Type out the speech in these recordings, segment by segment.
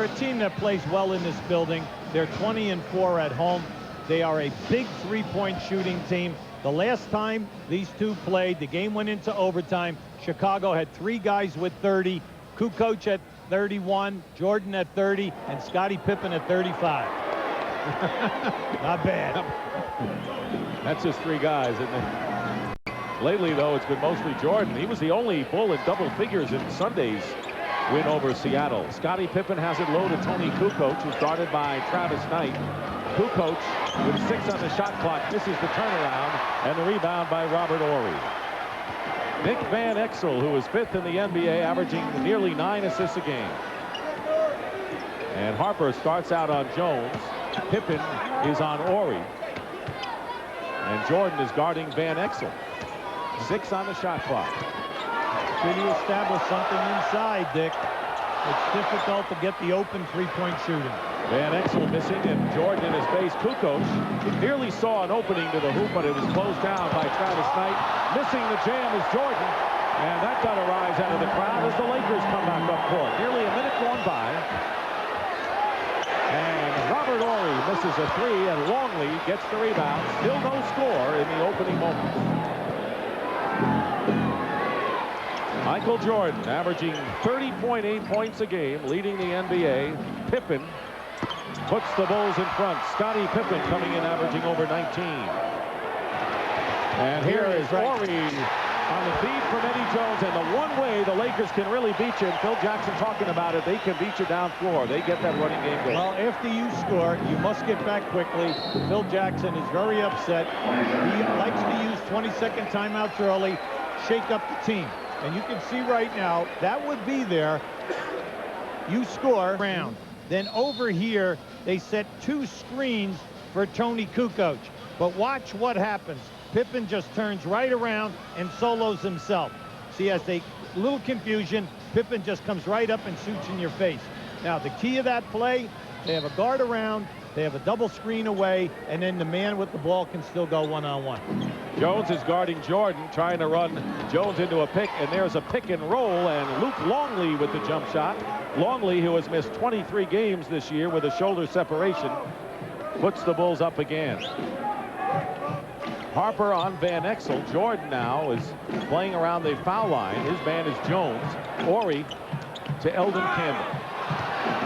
they're a team that plays well in this building. They're 20-4 at home. They are a big three-point shooting team. The last time these two played, the game went into overtime. Chicago had 3 guys with 30. Kukoc at 31, Jordan at 30, and Scottie Pippen at 35. Not bad. That's just 3 guys, isn't it? Lately, though, it's been mostly Jordan. He was the only Bull in double figures in Sunday's win over Seattle. Scottie Pippen has it low to Tony Kukoc, who's guarded by Travis Knight. Kukoc, with 6 on the shot clock, misses the turnaround, and the rebound by Robert Horry. Nick Van Exel, who is 5th in the NBA, averaging nearly 9 assists a game. And Harper starts out on Jones. Pippen is on Horry. And Jordan is guarding Van Exel. 6 on the shot clock. Should you establish something inside, Dick? It's difficult to get the open three-point shooting. Van Exel missing, and Jordan in his face. Kukoc nearly saw an opening to the hoop, but it was closed down by Travis Knight. Missing the jam is Jordan, and that got a rise out of the crowd as the Lakers come back up court. Nearly a minute gone by. And Robert Horry misses a 3, and Longley gets the rebound. Still no score in the opening moments. Michael Jordan averaging 30.8 points a game, leading the NBA. Pippen puts the Bulls in front. Scottie Pippen coming in averaging over 19. And here is Horry on the feed from Eddie Jones. And the one way the Lakers can really beat you, and Phil Jackson talking about it, they can beat you down floor. They get that running game going. Well, after you score, you must get back quickly. Phil Jackson is very upset. He likes to use 20-second timeouts early, shake up the team. And you can see right now, that would be there. You score round. Then over here, they set 2 screens for Tony Kukoc. But watch what happens. Pippen just turns right around and solos himself. See, as a little confusion, Pippen just comes right up and shoots in your face. Now, the key of that play, they have a guard around, they have a double screen away, and then the man with the ball can still go one-on-one. Jones is guarding Jordan, trying to run Jones into a pick, and there's a pick and roll, and Luke Longley with the jump shot. Longley, who has missed 23 games this year with a shoulder separation, puts the Bulls up again. Harper on Van Exel. Jordan now is playing around the foul line. His man is Jones. Horry to Eldon Campbell.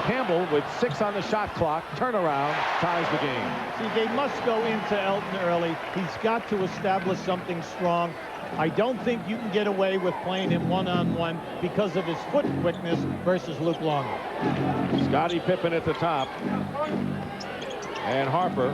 Campbell with 6 on the shot clock. Turnaround ties the game. See, they must go into Elton early. He's got to establish something strong. I don't think you can get away with playing him one-on-one because of his foot quickness versus Luke Longley. Scottie Pippen at the top. And Harper.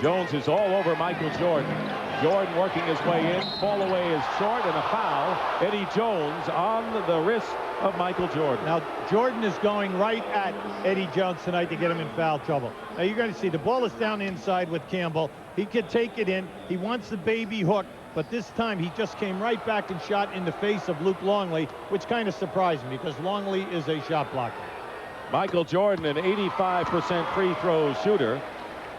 Jones is all over Michael Jordan. Jordan working his way in. Fall away is short, and a foul. Eddie Jones on the wrist of Michael Jordan. Now, Jordan is going right at Eddie Jones tonight to get him in foul trouble. Now, you're going to see the ball is down inside with Campbell. He could take it in. He wants the baby hook, but this time he just came right back and shot in the face of Luke Longley, which kind of surprised me because Longley is a shot blocker. Michael Jordan, an 85% free throw shooter.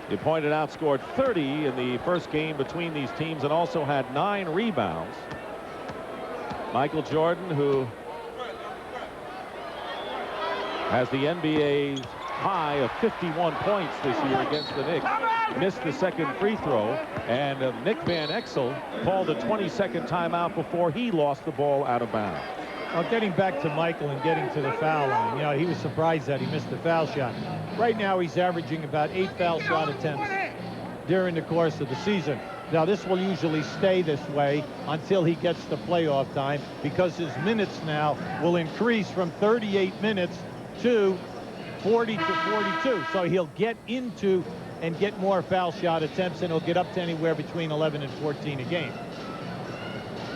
You pointed out, scored 30 in the first game between these teams and also had 9 rebounds. Michael Jordan, who has the NBA's high of 51 points this year against the Knicks, missed the second free throw, and Nick Van Exel called a 20-second timeout before he lost the ball out of bounds. Well, getting back to Michael and getting to the foul line, you know, he was surprised that he missed the foul shot. Right now, he's averaging about 8 foul shot attempts during the course of the season. Now, this will usually stay this way until he gets to playoff time because his minutes now will increase from 38 minutes to 40 to 42. So he'll get into and get more foul shot attempts, and he'll get up to anywhere between 11 and 14 a game.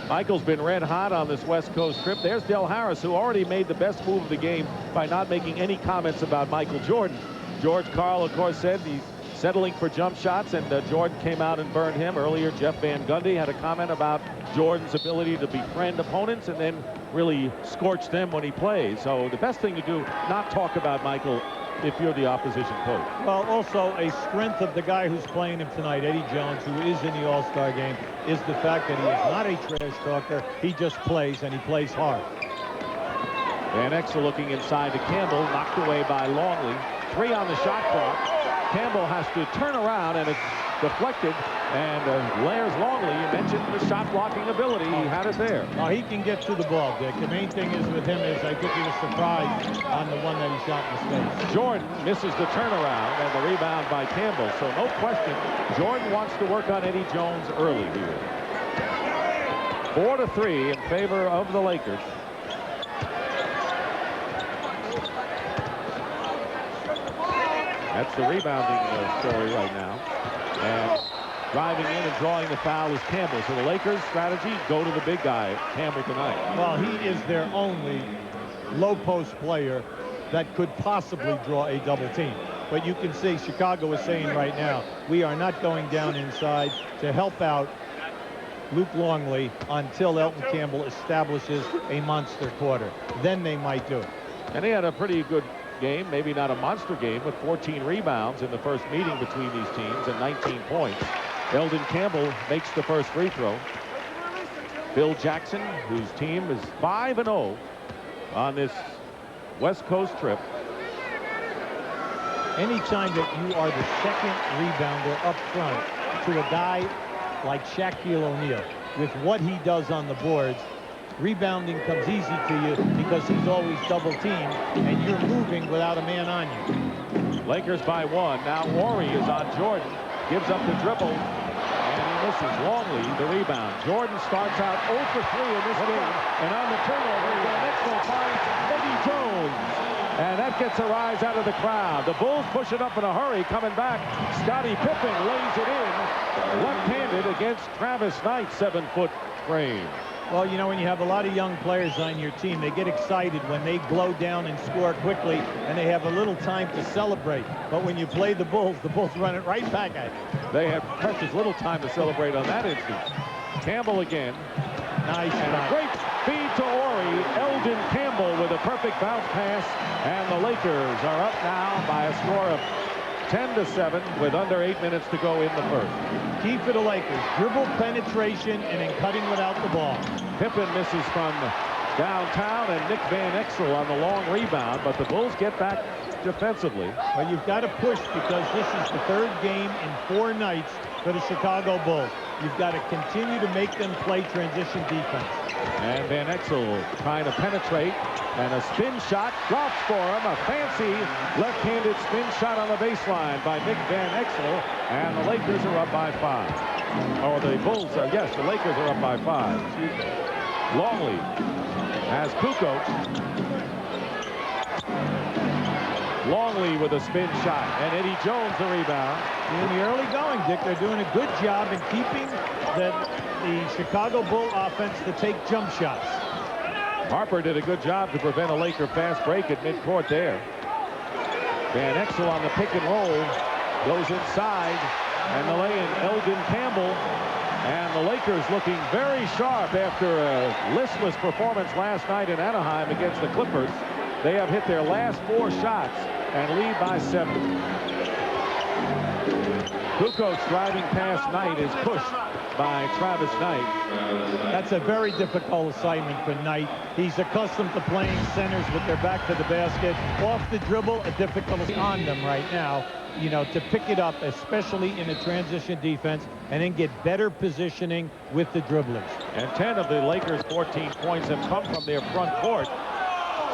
Michael's been red hot on this West Coast trip. There's Del Harris, who already made the best move of the game by not making any comments about Michael Jordan. George Karl, of course, said he's settling for jump shots, and Jordan came out and burned him. Earlier, Jeff Van Gundy had a comment about Jordan's ability to befriend opponents and then really scorch them when he plays. So the best thing to do, not talk about Michael if you're the opposition coach. Well, also a strength of the guy who's playing him tonight, Eddie Jones, who is in the All-Star game, is the fact that he is not a trash talker. He just plays, and he plays hard. Van Exel looking inside to Campbell, knocked away by Longley. 3 on the shot clock. Campbell has to turn around, and it's deflected, and Lairs Longley, you mentioned the shot blocking ability. He had it there. Oh, he can get to the ball, Dick. The main thing is with him is I think he was surprised on the one that he shot in the face. Jordan misses the turnaround and the rebound by Campbell. So no question, Jordan wants to work on Eddie Jones early here. 4-3 in favor of the Lakers. That's the rebounding story right now. And driving in and drawing the foul is Campbell. So the Lakers' strategy, go to the big guy, Campbell, tonight. Well, he is their only low post player that could possibly draw a double team. But you can see Chicago is saying right now, we are not going down inside to help out Luke Longley until Elton Campbell establishes a monster quarter. Then they might do it. And he had a pretty good game, maybe not a monster game, with 14 rebounds in the first meeting between these teams and 19 points. Eldon Campbell makes the first free throw. Phil Jackson, whose team is 5-0 on this West Coast trip. Anytime that you are the second rebounder up front to a guy like Shaquille O'Neal, with what he does on the boards, rebounding comes easy to you because he's always double teamed and you're moving without a man on you. Lakers by 1. Now Horry is on Jordan, gives up the dribble, and he misses. Longley the rebound. Jordan starts out 0 for 3 in this game, and on the turnover, Van Exel finds Eddie Jones, and that gets a rise out of the crowd. The Bulls push it up in a hurry, coming back. Scottie Pippen lays it in, left-handed against Travis Knight, 7-foot frame. Well, you know, when you have a lot of young players on your team, they get excited when they blow down and score quickly, and they have a little time to celebrate. But when you play the Bulls run it right back at you. They have precious little time to celebrate on that instance. Campbell again. Nice And a great feed to Horry. Eldon Campbell with a perfect bounce pass, and the Lakers are up now by a score of 10-7 with under 8 minutes to go in the first. Key for the Lakers, dribble penetration and then cutting without the ball. Pippen misses from downtown, and Nick Van Exel on the long rebound, but the Bulls get back defensively. Well, you've got to push because this is the third game in 4 nights for the Chicago Bulls. You've got to continue to make them play transition defense. And Van Exel trying to penetrate, and a spin shot drops for him. A fancy left-handed spin shot on the baseline by Nick Van Exel, and the Lakers are up by 5. Or the Bulls are, yes, the Lakers are up by 5. Excuse me. Longley has Kukoc. Longley with a spin shot, and Eddie Jones the rebound. In the early going, Dick, they're doing a good job in keeping the Chicago Bull offense to take jump shots. Harper did a good job to prevent a Laker fast break at midcourt there. Van Exel on the pick and roll goes inside, and the lay-in Eldon Campbell. And the Lakers looking very sharp after a listless performance last night in Anaheim against the Clippers. They have hit their last 4 shots and lead by 7. Kukoc's driving past Knight is pushed by Travis Knight. That's a very difficult assignment for Knight. He's accustomed to playing centers with their back to the basket. Off the dribble, a difficulty on them right now, you know, to pick it up, especially in a transition defense, and then get better positioning with the dribblers. And 10 of the Lakers' 14 points have come from their front court.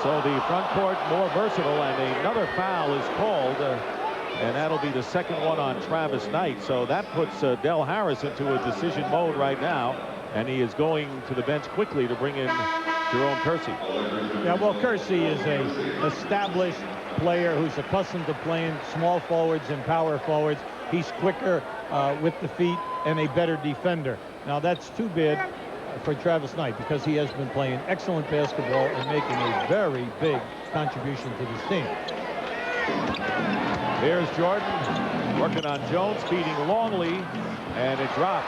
So the front court more versatile, and another foul is called, and that'll be the second one on Travis Knight. So that puts Del Harris into a decision mode right now, and he is going to the bench quickly to bring in Jerome Kersey. Yeah, well, Kersey is a established player who's accustomed to playing small forwards and power forwards. He's quicker with the feet and a better defender. Now that's too bad for Travis Knight because he has been playing excellent basketball and making a very big contribution to this team. Here's Jordan working on Jones, feeding Longley, and it drops.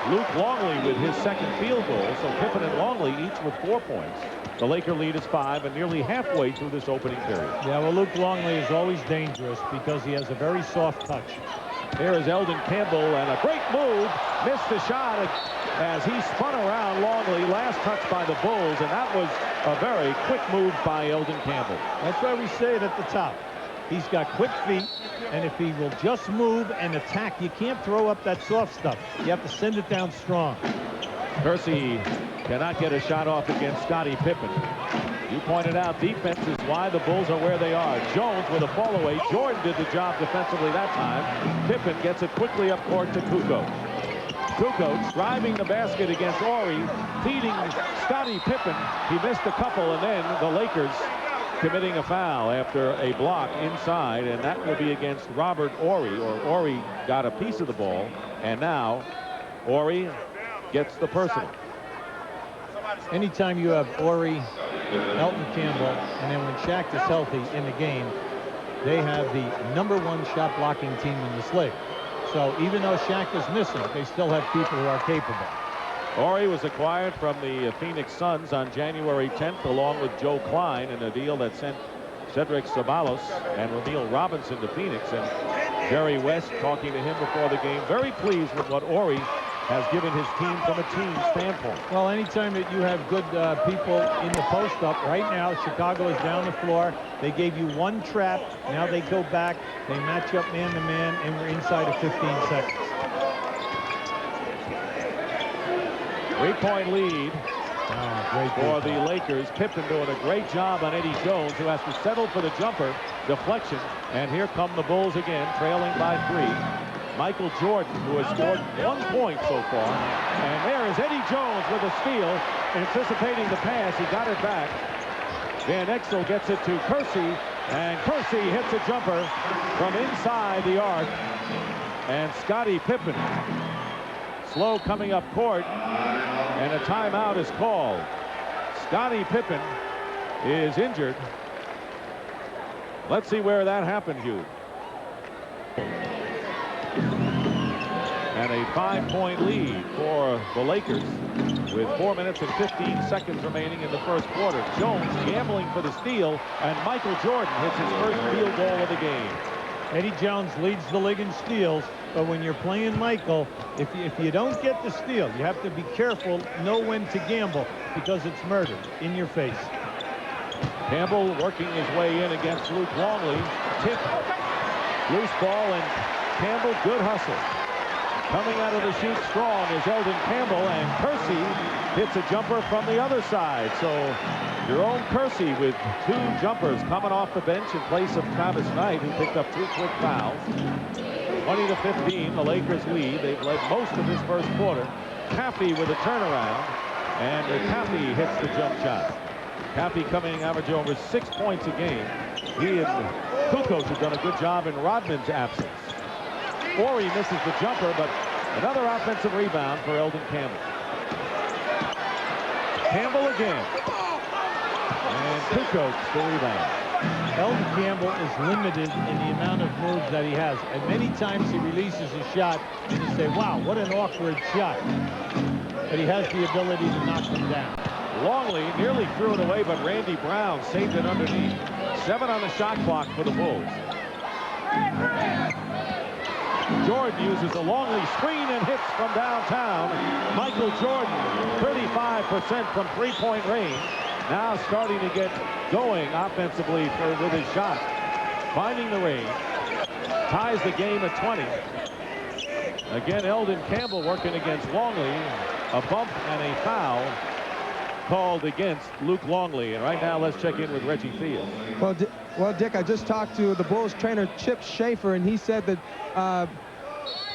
Luke Longley with his second field goal, so Pippen and Longley each with 4 points. The Laker lead is 5 and nearly halfway through this opening period. Yeah, well, Luke Longley is always dangerous because he has a very soft touch. Here is Eldon Campbell, and a great move. Missed the shot. as he spun around Longley, last touch by the Bulls, and that was a very quick move by Eldon Campbell. That's why we say it at the top. He's got quick feet, and if he will just move and attack, you can't throw up that soft stuff. You have to send it down strong. Kersey cannot get a shot off against Scottie Pippen. You pointed out defense is why the Bulls are where they are. Jones with a fall away. Jordan did the job defensively that time. Pippen gets it quickly up court to Kukoc. Kukoc driving the basket against Horry, feeding Scottie Pippen. He missed a couple, and then the Lakers committing a foul after a block inside, and that will be against Robert Horry, or Horry got a piece of the ball, and now Horry gets the personal. Anytime you have Horry, Elton Campbell, and then when Shaq is healthy in the game, they have the #1 shot blocking team in this league. So even though Shaq is missing, they still have people who are capable. Horry was acquired from the Phoenix Suns on January 10th, along with Joe Klein, in a deal that sent Cedric Ceballos and O'Neal Robinson to Phoenix. And Jerry West, talking to him before the game, very pleased with what Horry has given his team from a team standpoint. Well, anytime that you have good people in the post-up, right now Chicago is down the floor. They gave you one trap. Now they go back. They match up man-to-man, and we're inside of 15 seconds. 3-point lead Great for the Lakers. Pippen doing a great job on Eddie Jones, who has to settle for the jumper. Deflection. And here come the Bulls again, trailing by 3. Michael Jordan, who has scored 1 point so far. And there is Eddie Jones with a steal, anticipating the pass. He got it back. Van Exel gets it to Kersey, and Kersey hits a jumper from inside the arc. And Scottie Pippen, slow coming up court, and a timeout is called. Scottie Pippen is injured. Let's see where that happened, Hugh. And a 5-point lead for the Lakers with 4 minutes and 15 seconds remaining in the first quarter. Jones gambling for the steal, and Michael Jordan hits his first field goal of the game. Eddie Jones leads the league in steals, but when you're playing Michael, if you don't get the steal, you have to be careful, know when to gamble, because it's murder in your face. Campbell working his way in against Luke Longley. Tip, loose ball, and Campbell, good hustle. Coming out of the chute strong is Eldon Campbell, and Kersey hits a jumper from the other side. So Jerome Kersey with 2 jumpers coming off the bench in place of Travis Knight, who picked up 2 quick fouls. 20-15, the Lakers lead. They've led most of this first quarter. Caffey with a turnaround, and Caffey hits the jump shot. Caffey coming average over 6 points a game. He and Kukoc have done a good job in Rodman's absence. Horry misses the jumper, but another offensive rebound for Eldon Campbell. Campbell again. And Kukoc the rebound. Eldon Campbell is limited in the amount of moves that he has. And many times he releases a shot, and you say, wow, what an awkward shot. But he has the ability to knock them down. Longley nearly threw it away, but Randy Brown saved it underneath. 7 on the shot clock for the Bulls. Jordan uses a Longley screen and hits from downtown. Michael Jordan, 35% from 3-point range. Now starting to get going offensively with his shot. Finding the range. Ties the game at 20. Again, Eldon Campbell working against Longley. A bump and a foul called against Luke Longley. And right now, let's check in with Reggie Theus. Well, Dick, I just talked to the Bulls trainer, Chip Schaefer, and he said that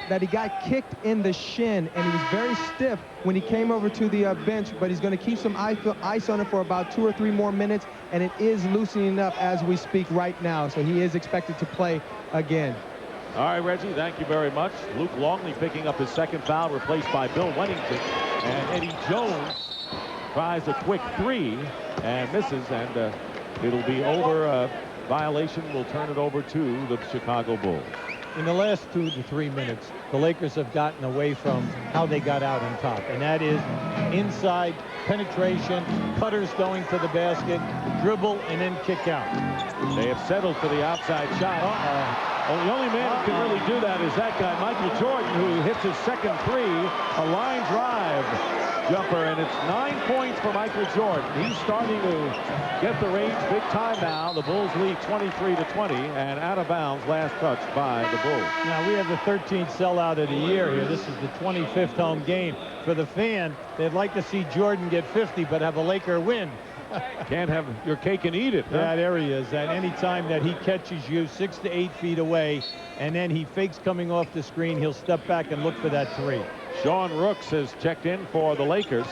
that he got kicked in the shin, and he was very stiff when he came over to the bench, but he's going to keep some ice on it for about 2 or 3 more minutes, and it is loosening up as we speak right now, so he is expected to play again. All right, Reggie, thank you very much. Luke Longley picking up his 2nd foul, replaced by Bill Wennington. And Eddie Jones tries a quick 3 and misses, and it'll be over. Violation will turn it over to the Chicago Bulls. In the last 2 to 3 minutes, the Lakers have gotten away from how they got out on top, and that is inside penetration, cutters going to the basket, dribble, and then kick out. They have settled for the outside shot. Well, the only man who can really do that is that guy, Michael Jordan, who hits his second three, a line drive jumper, and it's 9 points for Michael Jordan. He's starting to get the range big time now. The Bulls lead 23-20, and out of bounds, last touch by the Bulls. Now, we have the 13th sellout of the year here. This is the 25th home game. For the fan, they'd like to see Jordan get 50, but have a Laker win. Can't have your cake and eat it. Huh? Yeah, there he is. At any time that he catches you 6 to 8 feet away, and then he fakes coming off the screen, he'll step back and look for that three. Sean Rooks has checked in for the Lakers.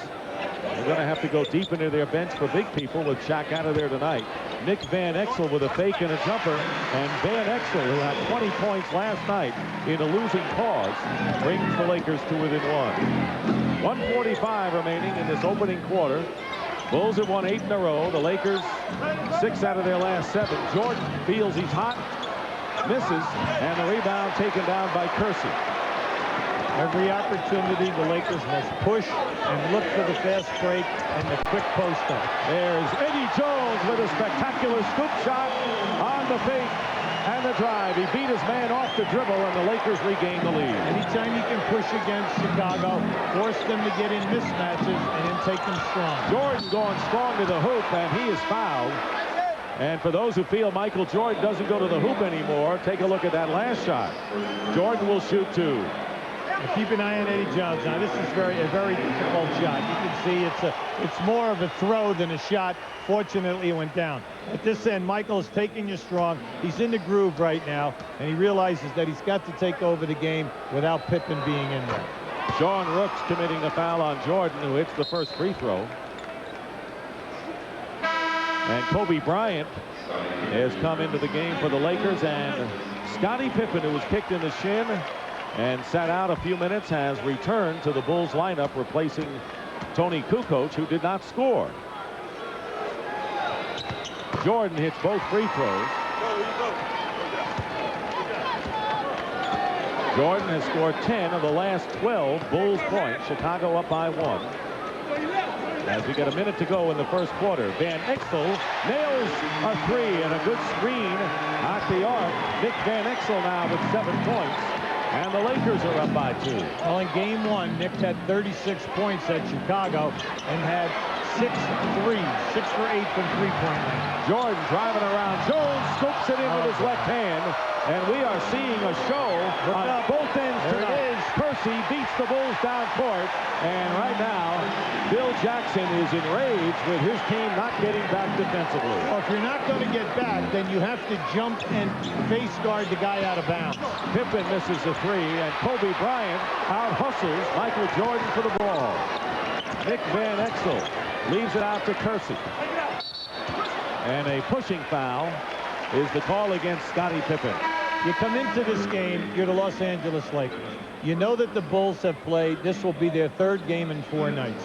They're going to have to go deep into their bench for big people with Shaq out of there tonight. Nick Van Exel with a fake and a jumper. And Van Exel, who had 20 points last night in a losing cause, brings the Lakers to within one. 1:45 remaining in this opening quarter. Bulls have won 8 in a row. The Lakers 6 out of their last 7. Jordan feels he's hot, misses, and the rebound taken down by Kersey. Every opportunity, the Lakers must push and look for the fast break and the quick post-up. There's Eddie Jones with a spectacular scoop shot on the fake and the drive. He beat his man off the dribble, and the Lakers regain the lead. Anytime you can push against Chicago, force them to get in mismatches and then take them strong. Jordan going strong to the hoop, and he is fouled. And for those who feel Michael Jordan doesn't go to the hoop anymore, take a look at that last shot. Jordan will shoot 2. And keep an eye on Eddie Jones. Now, this is a very difficult shot. You can see it's more of a throw than a shot. Fortunately, it went down. At this end, Michael is taking you strong. He's in the groove right now, and he realizes that he's got to take over the game without Pippen being in there. Sean Rooks committing a foul on Jordan, who hits the first free throw. And Kobe Bryant has come into the game for the Lakers, and Scottie Pippen, who was kicked in the shin and sat out a few minutes, has returned to the Bulls lineup, replacing Tony Kukoc, who did not score. Jordan hits both free throws. Jordan has scored 10 of the last 12 Bulls points. Chicago up by 1. As we get a minute to go in the first quarter, Van Exel nails a 3 and a good screen at the arc. Nick Van Exel now with 7 points. And the Lakers are up by 2. Well, in game 1, Nick had 36 points at Chicago and had 6 threes, 6 for 8 from three-point line. Jordan driving around. Jones scoops it in with his left hand. And we are seeing a show on both ends tonight. Percy beats the Bulls down court. And right now, Bill Jackson is enraged with his team not getting back defensively. Well, if you're not going to get back, then you have to jump and face guard the guy out of bounds. Pippen misses the 3, and Kobe Bryant out-hustles Michael Jordan for the ball. Nick Van Exel leaves it out to Kersey. And a pushing foul is the call against Scottie Pippen. You come into this game, you're the Los Angeles Lakers. You know that the Bulls have played. This will be their 3rd game in 4 nights.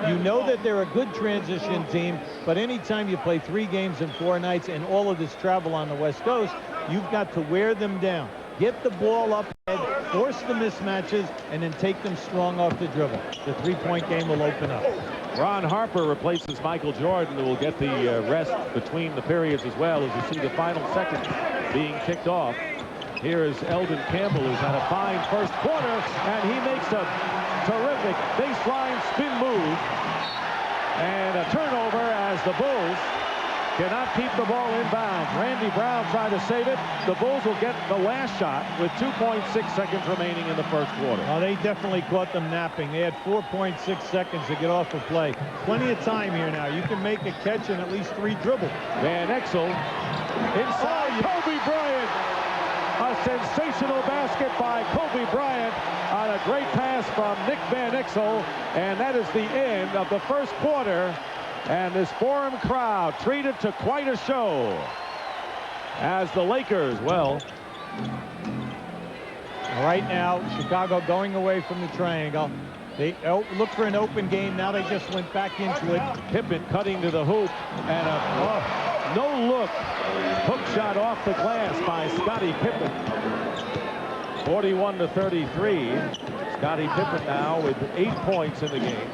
You know that they're a good transition team, but anytime you play 3 games in 4 nights and all of this travel on the West Coast, you've got to wear them down. Get the ball up ahead, force the mismatches, and then take them strong off the dribble. The 3-point game will open up. Ron Harper replaces Michael Jordan, who will get the rest between the periods as well, as you see the final seconds being kicked off. Here is Eldon Campbell, who's had a fine first quarter, and he makes a terrific baseline spin move. And a turnover as the Bulls cannot keep the ball inbounds. Randy Brown tried to save it. The Bulls will get the last shot with 2.6 seconds remaining in the first quarter. Well, they definitely caught them napping. They had 4.6 seconds to get off a play. Plenty of time here now. You can make a catch and at least 3 dribbles. Van Exel inside. Kobe Bryant. A sensational basket by Kobe Bryant on a great pass from Nick Van Exel. And that is the end of the first quarter. And this Forum crowd treated to quite a show as the Lakers, well, right now, Chicago going away from the triangle. They look for an open game. Now they just went back into it. Pippen cutting to the hoop, and a no-look hook shot off the glass by Scottie Pippen. 41-33. Scottie Pippen now with 8 points in the game.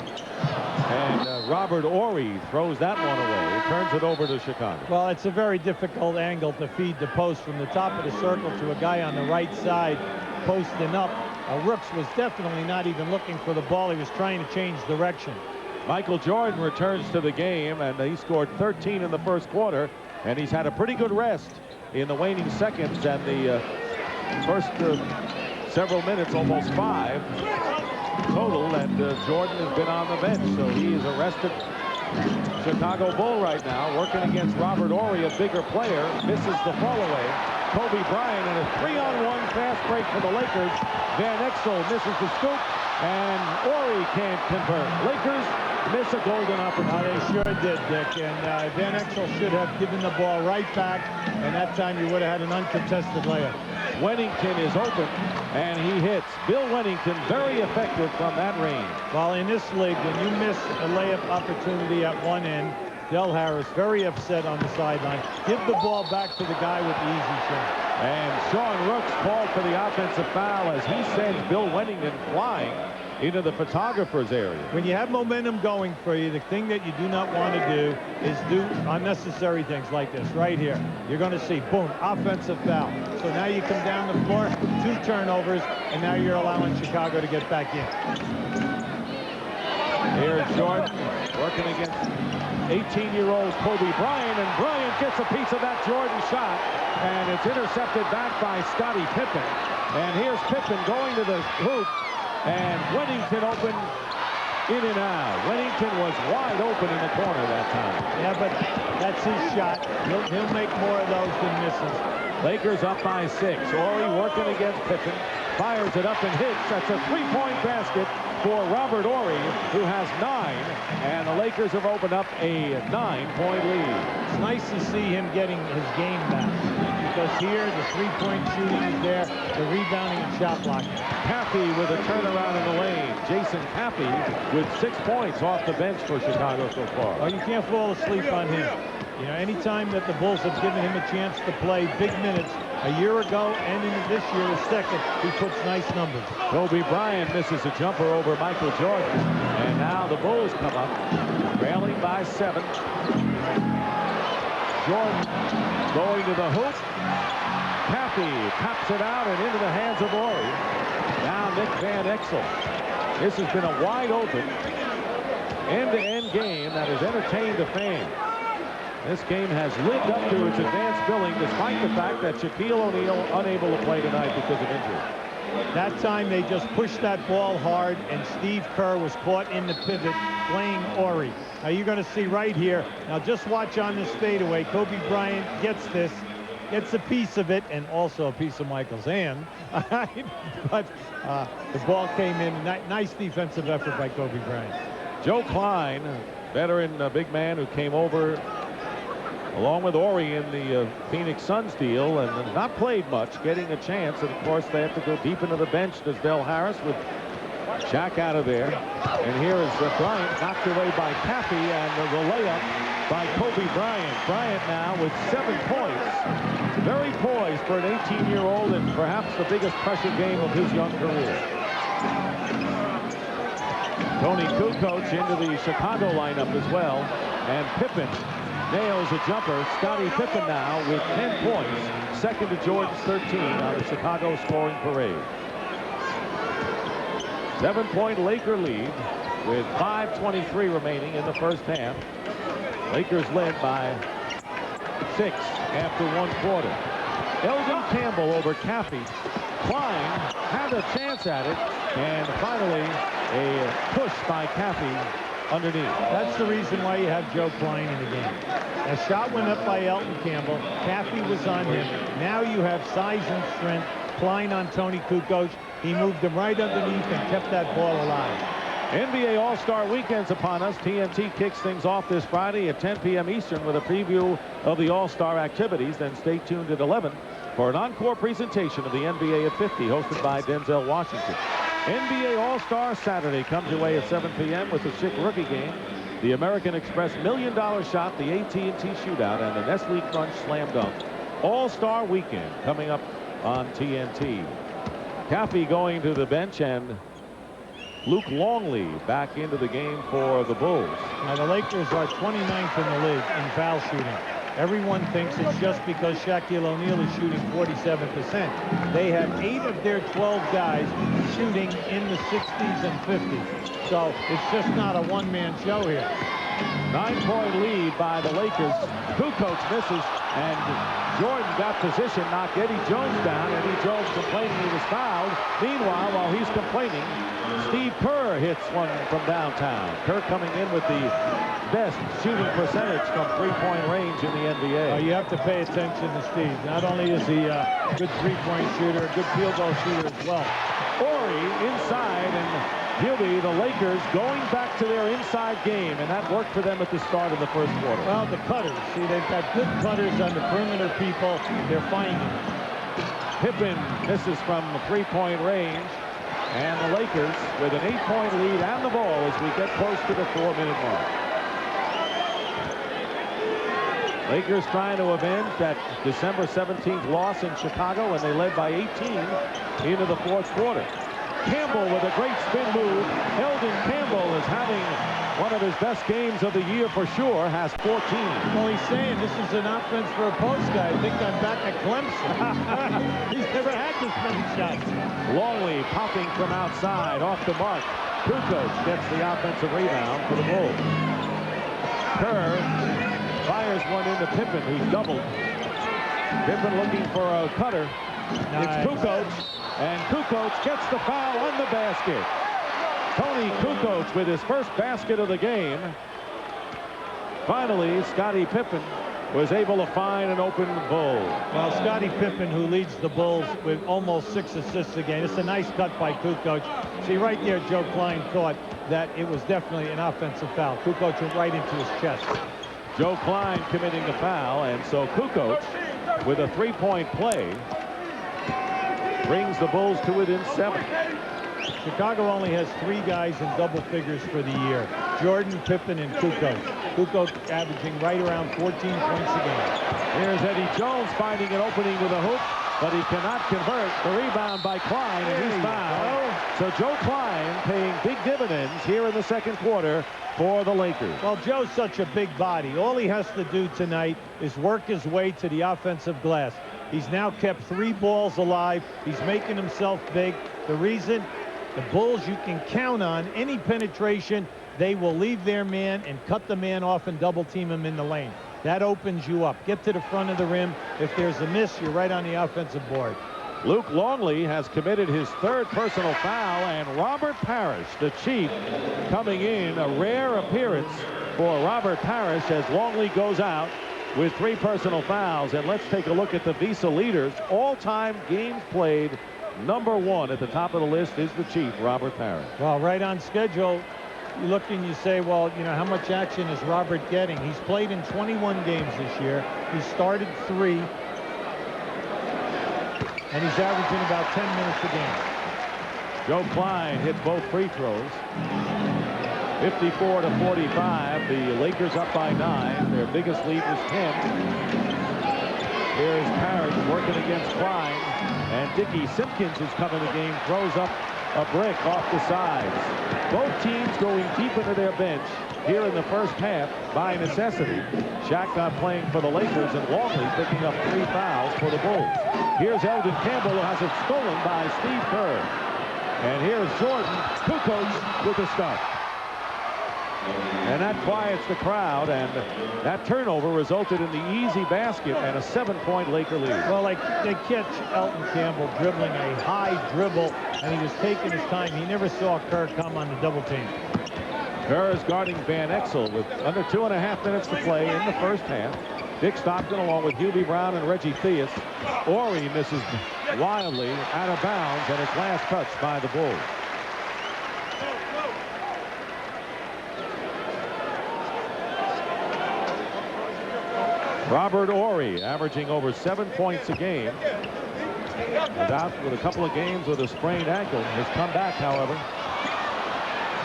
And Robert Horry throws that one away. Turns it over to Chicago. Well, it's a very difficult angle to feed the post from the top of the circle to a guy on the right side posting up. Rooks was definitely not even looking for the ball. He was trying to change direction. Michael Jordan returns to the game, and he scored 13 in the first quarter, and he's had a pretty good rest in the waning seconds and the first several minutes, almost 5 total, and Jordan has been on the bench, so he is a rested Chicago Bull right now, working against Robert Horry, a bigger player, misses the fall-away. Kobe Bryant in a 3-on-1 fast break for the Lakers. Van Exel misses the scoop, and Horry can't convert. Lakers miss a golden opportunity. They sure did, Dick, and Van Exel should have given the ball right back, and that time you would have had an uncontested layup. Wennington is open, and he hits. Bill Wennington, very effective from that range. Well, in this league, when you miss a layup opportunity at one end, Del Harris very upset on the sideline. Give the ball back to the guy with the easy shot. And Sean Rooks called for the offensive foul as he sends Bill Wennington flying into the photographer's area. When you have momentum going for you, the thing that you do not want to do is do unnecessary things like this right here. You're going to see, boom, offensive foul. So now you come down the floor, 2 turnovers, and now you're allowing Chicago to get back in. Here's Jordan working against 18-year-old Kobe Bryant, and Bryant gets a piece of that Jordan shot, and it's intercepted back by Scottie Pippen. And here's Pippen going to the hoop, and Wennington open in and out. Wennington was wide open in the corner that time. Yeah, but that's his shot. He'll make more of those than misses. Lakers up by 6. Horry working against Pippen. Fires it up and hits. That's a 3-point basket for Robert Horry, who has 9. And the Lakers have opened up a 9-point lead. It's nice to see him getting his game back. Because here, the 3-point shooting is there, the rebounding and shot blocking. Caffey with a turnaround in the lane. Jason Caffey with 6 points off the bench for Chicago so far. Oh, you can't fall asleep on him. You know, anytime that the Bulls have given him a chance to play big minutes, a year ago and into this year, the second, he puts nice numbers. Kobe Bryant misses a jumper over Michael Jordan. And now the Bulls come up, trailing by 7. Jordan going to the hoop. Caffey taps it out and into the hands of Horry. Now Nick Van Exel. This has been a wide open end-to-end game that has entertained the fans. This game has lived up to its advanced billing despite the fact that Shaquille O'Neal unable to play tonight because of injury. That time they just pushed that ball hard, and Steve Kerr was caught in the pivot playing Horry. Now you're going to see right here. Now just watch on this fadeaway. Kobe Bryant gets this, gets a piece of it, and also a piece of Michael's hand. But the ball came in. Nice defensive effort by Kobe Bryant. Joe Klein, veteran big man who came over along with Horry in the Phoenix Suns deal and not played much, getting a chance. And of course they have to go deep into the bench. Does Del Harris with Shaq out of there. And here is Bryant knocked away by Caffey, and the layup by Kobe Bryant. Bryant now with 7 points. Very poised for an 18-year-old and perhaps the biggest pressure game of his young career. Tony Kukoc into the Chicago lineup as well. And Pippen nails a jumper. Scottie Pippen now with 10 points. Second to Jordan's 13 on the Chicago scoring parade. 7-point Laker lead with 5:23 remaining in the first half. Lakers led by 6 after 1 quarter. Eldon Campbell over Caffey. Klein had a chance at it, and finally a push by Caffey underneath. That's the reason why you have Joe Klein in the game. A shot went up by Elton Campbell. Caffey was on him. Now you have size and strength. Klein on Tony Kukoc. He moved him right underneath and kept that ball alive. NBA All-Star Weekend's upon us. TNT kicks things off this Friday at 10 p.m. Eastern with a preview of the All-Star activities. Then stay tuned at 11 for an encore presentation of the NBA at 50, hosted by Denzel Washington. NBA All-Star Saturday comes your way at 7 p.m. with the Chick rookie game, the American Express $1 Million Shot, the AT&T Shootout, and the Nestle Crunch Slam Dunk. All-Star Weekend coming up on TNT. Caffey going to the bench, and Luke Longley back into the game for the Bulls. Now, the Lakers are 29th in the league in foul shooting. Everyone thinks it's just because Shaquille O'Neal is shooting 47%. They have 8 of their 12 guys shooting in the 60s and 50s. So it's just not a one-man show here. 9-point lead by the Lakers. Kukoc misses, and Jordan got position, knocked Eddie Jones down. Eddie Jones complaining he was fouled. Meanwhile, while he's complaining, Steve Kerr hits one from downtown. Kerr coming in with the best shooting percentage from three-point range in the NBA. You have to pay attention to Steve. Not only is he a good three-point shooter, a good field goal shooter as well. Horry inside, and Gilby, the Lakers going back to their inside game, and that worked for them at the start of the first quarter. Well, the cutters. See, they've got good cutters on the perimeter people. They're finding it. Pippen misses from the three-point range, and the Lakers with an 8-point lead and the ball as we get close to the 4-minute mark. Lakers trying to avenge that December 17th loss in Chicago when they led by 18 into the fourth quarter. Campbell with a great spin move. Eldon Campbell is having one of his best games of the year for sure, has 14. Well, he's saying this is an offense for a post guy. I think I'm back at Clemson. He's never had this many shots. Longley popping from outside, off the mark. Kukoc gets the offensive rebound for the Bulls. Kerr fires one into Pippen, who's doubled. Pippen looking for a cutter. Nice. It's Kukoc, and Kukoc gets the foul on the basket. Tony Kukoc with his first basket of the game. Finally, Scottie Pippen was able to find an open Bull. Well, Scottie Pippen, who leads the Bulls with almost 6 assists a game. It's a nice cut by Kukoc. See, right there, Joe Klein thought that it was definitely an offensive foul. Kukoc went right into his chest. Joe Klein committing a foul, and so Kukoc with a 3-point play brings the Bulls to within 7. Chicago only has 3 guys in double figures for the year. Jordan, Pippen, and Kukoc. Kukoc averaging right around 14 points a game. Here's Eddie Jones finding an opening with a hoop, but he cannot convert. The rebound by Klein, and he's fouled. So Joe Klein paying big dividends here in the second quarter for the Lakers. Well, Joe's such a big body. All he has to do tonight is work his way to the offensive glass. He's now kept 3 balls alive. He's making himself big. The reason, the Bulls, you can count on any penetration. They will leave their man and cut the man off and double team him in the lane. That opens you up. Get to the front of the rim. If there's a miss, you're right on the offensive board. Luke Longley has committed his 3rd personal foul, and Robert Parrish, the Chief, coming in. A rare appearance for Robert Parrish as Longley goes out with 3 personal fouls. And let's take a look at the Visa leaders. All-time games played, number 1 at the top of the list is the Chief, Robert Parrish. Well, right on schedule. You look and you say, well, you know, how much action is Robert getting? He's played in 21 games this year. He started 3. And he's averaging about 10 minutes a game. Joe Klein hits both free throws. 54-45. The Lakers up by 9. Their biggest lead was 10. Here's Parrish working against Klein. And Dickie Simpkins is coming the game, throws up a brick off the sides. Both teams going deep into their bench here in the first half by necessity. Shaq not playing for the Lakers, and Longley picking up 3 fouls for the Bulls. Here's Eldon Campbell, who has it stolen by Steve Kerr. And here's Jordan Kukoc with the start. And that quiets the crowd, and that turnover resulted in the easy basket and a 7-point Laker lead. Well, they catch Elton Campbell dribbling a high dribble, and he was taking his time. He never saw Kerr come on the double team. Kerr is guarding Van Exel with under 2.5 minutes to play in the first half. Dick Stockton along with Hubie Brown and Reggie Theus. Horry misses wildly out of bounds, and it's last touched by the Bulls. Robert Horry averaging over 7 points a game. Was out with a couple of games with a sprained ankle. Has come back, however,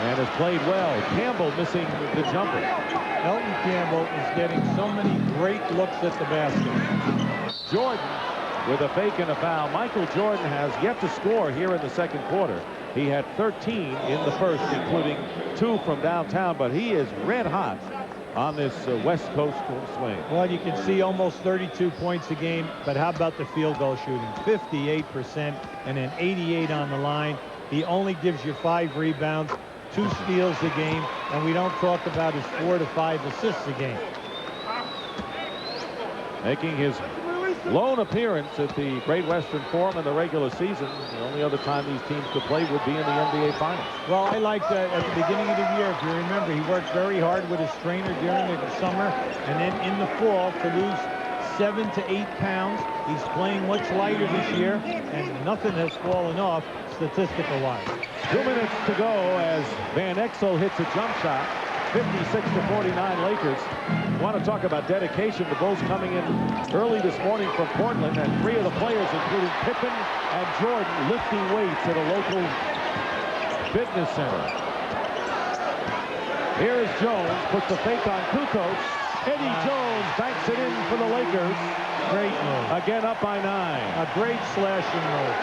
and has played well. Campbell missing the jumper. Elton Campbell is getting so many great looks at the basket. Jordan with a fake and a foul. Michael Jordan has yet to score here in the second quarter. He had 13 in the first, including 2 from downtown, but he is red hot on this West Coast swing. Well, you can see almost 32 points a game, but how about the field goal shooting? 58% and then 88 on the line. He only gives you 5 rebounds, 2 steals a game, and we don't talk about his 4 to 5 assists a game. Making his lone appearance at the Great Western Forum in the regular season. The only other time these teams could play would be in the NBA Finals. Well, I liked that at the beginning of the year. If you remember, he worked very hard with his trainer during the summer, and then in the fall to lose 7 to 8 pounds. He's playing much lighter this year, and nothing has fallen off statistical-wise. 2 minutes to go as Van Exel hits a jump shot. 56 to 49 Lakers. You want to talk about dedication. The Bulls coming in early this morning from Portland, and 3 of the players, including Pippen and Jordan, lifting weights at a local fitness center. Here is Jones, puts the fake on Kukoc. Eddie Jones banks it in for the Lakers. Great move. Again up by 9. A great slashing move.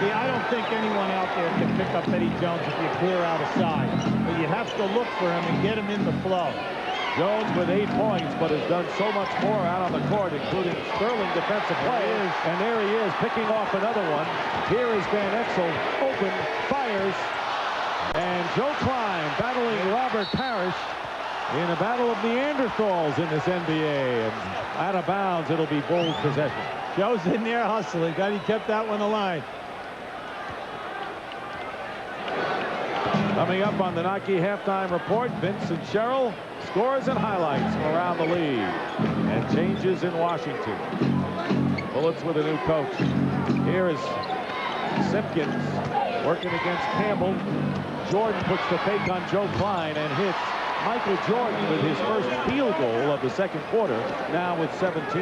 See, I don't think anyone out there can pick up Eddie Jones if you clear out a side. But you have to look for him and get him in the flow. Jones with 8 points, but has done so much more out on the court, including sterling defensive play. And there he is, picking off another one. Here is Van Exel, open, fires. And Joe Klein battling Robert Parrish in a battle of Neanderthals in this NBA. And out of bounds, it'll be Bulls possession. Joe's in there hustling. He kept that one alive. Coming up on the Nike halftime report, Vincent Sherrill scores and highlights from around the league and changes in Washington. Bullets with a new coach. Here is Simpkins working against Campbell. Jordan puts the fake on Joe Klein and hits Michael Jordan with his first field goal of the second quarter, now with 17.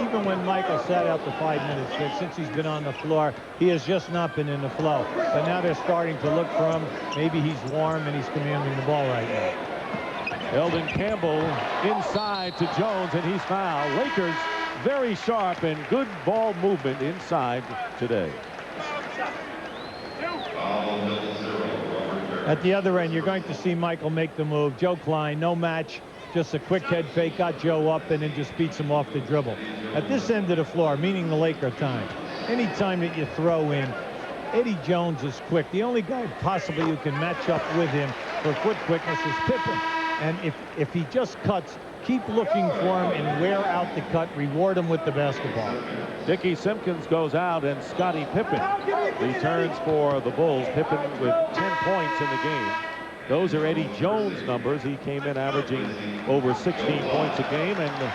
Even when Michael sat out the 5 minutes, since he's been on the floor, he has just not been in the flow. But now they're starting to look for him. Maybe he's warm and he's commanding the ball right now. Eldon Campbell inside to Jones, and he's fouled. Lakers very sharp and good ball movement inside today. At the other end, you're going to see Michael make the move. Joe Klein, no match. Just a quick head fake, got Joe up, and then just beats him off the dribble. At this end of the floor, meaning the Laker time, any time that you throw in, Eddie Jones is quick. The only guy possibly who can match up with him for foot quickness is Pippen. And if he just cuts, keep looking for him and wear out the cut, reward him with the basketball. Dickie Simpkins goes out, and Scottie Pippen returns for the Bulls. Pippen with 10 points in the game. Those are Eddie Jones' numbers. He came in averaging over 16 points a game. And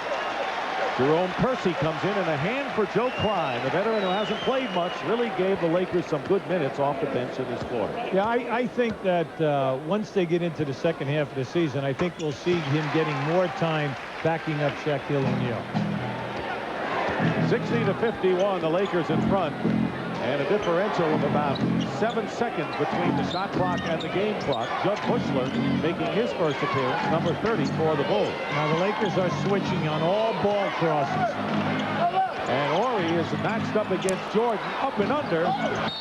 Jerome Kersey comes in, and a hand for Joe Klein, the veteran who hasn't played much, really gave the Lakers some good minutes off the bench in this quarter. Yeah, I think that once they get into the second half of the season, I think we'll see him getting more time backing up Shaquille O'Neal. 60 to 51, the Lakers in front, and a differential of about 7 seconds between the shot clock and the game clock. Judd Bushler making his first appearance, number 30 for the Bulls. Now the Lakers are switching on all ball crosses. And Horry is matched up against Jordan, up and under.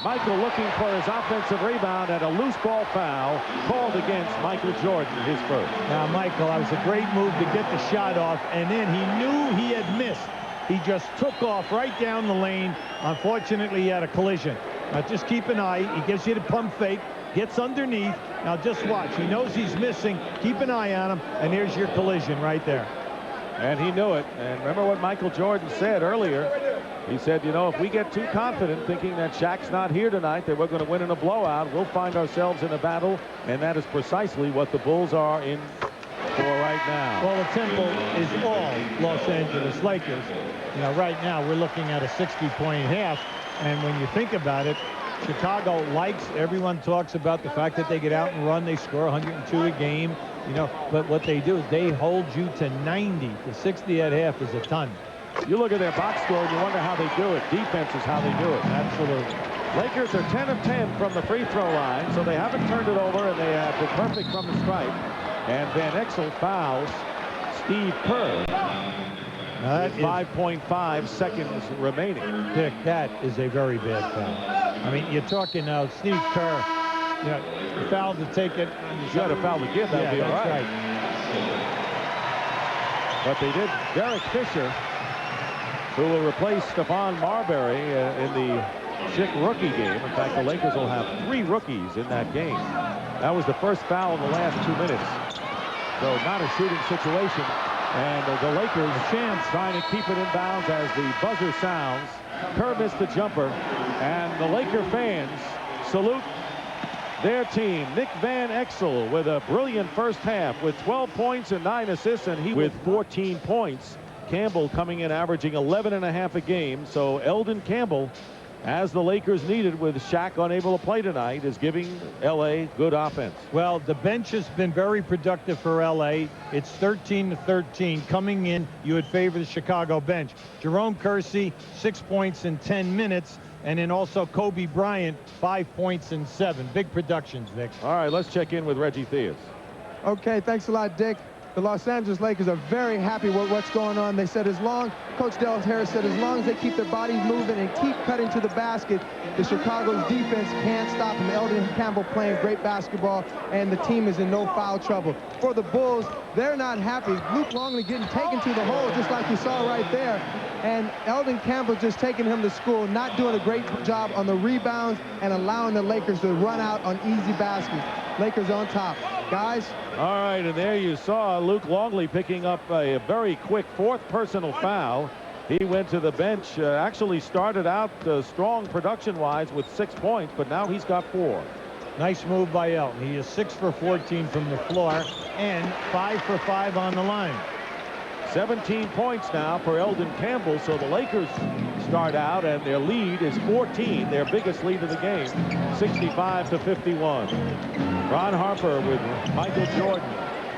Michael looking for his offensive rebound, and a loose ball foul called against Michael Jordan, his first. Now Michael, that was a great move to get the shot off, and then he knew he had missed. He just took off right down the lane. Unfortunately, he had a collision. Now just keep an eye. He gives you the pump fake, gets underneath. Now just watch. He knows he's missing. Keep an eye on him, and here's your collision right there. And he knew it. And remember what Michael Jordan said earlier. He said, you know, if we get too confident thinking that Shaq's not here tonight, that we're going to win in a blowout, we'll find ourselves in a battle. And that is precisely what the Bulls are in for right now. Well, the tempo is all Los Angeles Lakers. You know, right now we're looking at a 60-point half, and when you think about it, Chicago likes, everyone talks about the fact that they get out and run, they score 102 a game, you know, but what they do is they hold you to 90. The 60 at half is a ton. You look at their box score and you wonder how they do it. Defense is how they do it. Absolutely. Lakers are 10 of 10 from the free throw line, so they haven't turned it over, and they have been perfect from the stripe. And Van Exel fouls Steve Kerr. That is, 5.5 seconds remaining. Dick, that is a very bad foul. I mean, you're talking now, Steve Kerr, you know, foul to take it. If you had a foul to give, that would be all that's right. But they did. Derek Fisher, who will replace Stephon Marbury in the Schick rookie game. In fact, the Lakers will have 3 rookies in that game. That was the first foul in the last 2 minutes. So not a shooting situation. And the Lakers trying to keep it in bounds as the buzzer sounds. Kerr missed the jumper. And the Laker fans salute their team. Nick Van Exel with a brilliant first half with 12 points and 9 assists, and he with 14 points. Campbell coming in averaging 11.5 a game. So Eldon Campbell, as the Lakers needed with Shaq unable to play tonight, is giving L.A. good offense. Well, the bench has been very productive for L.A. It's 13-13. Coming in, you would favor the Chicago bench. Jerome Kersey, 6 points in 10 minutes. And then also Kobe Bryant, 5 points in 7. Big productions, Vic. All right, let's check in with Reggie Theus. Okay, thanks a lot, Dick. The Los Angeles Lakers are very happy with what's going on. They said Coach Del Harris said as long as they keep their bodies moving and keep cutting to the basket, the Chicago's defense can't stop them. Eldon Campbell playing great basketball, and the team is in no foul trouble. For the Bulls, they're not happy. Luke Longley getting taken to the hole, just like you saw right there. And Eldon Campbell just taking him to school, not doing a great job on the rebounds and allowing the Lakers to run out on easy baskets. Lakers on top. Guys. All right, and there you saw Luke Longley picking up a very quick 4th personal foul. He went to the bench, actually started out strong production-wise with 6 points, but now he's got 4. Nice move by Elton. He is 6 for 14 from the floor and 5 for 5 on the line. 17 points now for Eldon Campbell. So the Lakers start out, and their lead is 14, their biggest lead of the game, 65-51. Ron Harper with Michael Jordan,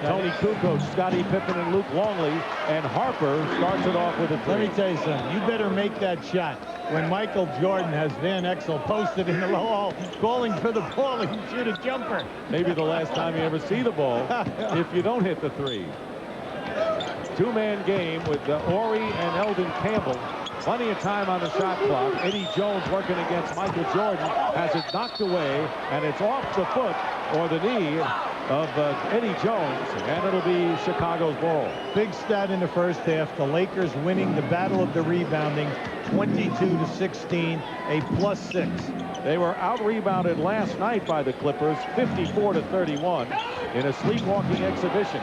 Tony Kukoc, Scottie Pippen, and Luke Longley. And Harper starts it off with a 3. Let me tell you something. You better make that shot. When Michael Jordan has Van Exel posted in the low hole, calling for the ball, he can shoot a jumper. Maybe the last time you ever see the ball if you don't hit the 3. 2-man game with Horry and Eldon Campbell. Plenty of time on the shot clock. Eddie Jones working against Michael Jordan, has it knocked away, and it's off the foot or the knee of Eddie Jones, and it'll be Chicago's ball. Big stat in the first half. The Lakers winning the battle of the rebounding, 22-16, a +6. They were out-rebounded last night by the Clippers, 54-31, in a sleepwalking exhibition.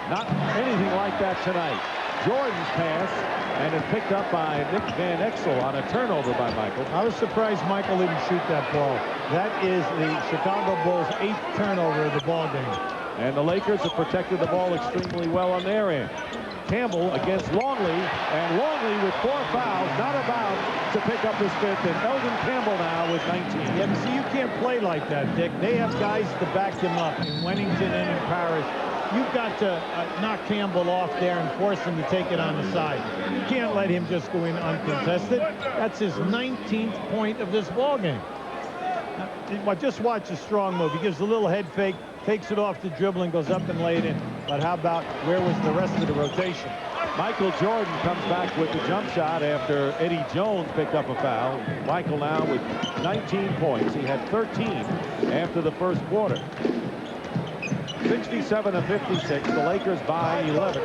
Not anything like that tonight. Jordan's pass, and it's picked up by Nick Van Exel on a turnover by Michael. I was surprised Michael didn't shoot that ball. That is the Chicago Bulls' 8th turnover of the ball game. And the Lakers have protected the ball extremely well on their end. Campbell against Longley, and Longley with 4 fouls, not about to pick up his 5th, and Eldon Campbell now with 19. Yeah, but see, you can't play like that, Dick. They have guys to back them up in Wennington and in Paris. You've got to knock Campbell off there and force him to take it on the side. You can't let him just go in uncontested. That's his 19th point of this ball game. Just watch a strong move. He gives a little head fake, takes it off the dribble and goes up and lay it in. But how about where was the rest of the rotation? Michael Jordan comes back with the jump shot after Eddie Jones picked up a foul. Michael now with 19 points. He had 13 after the first quarter. 67-56. The Lakers by 11.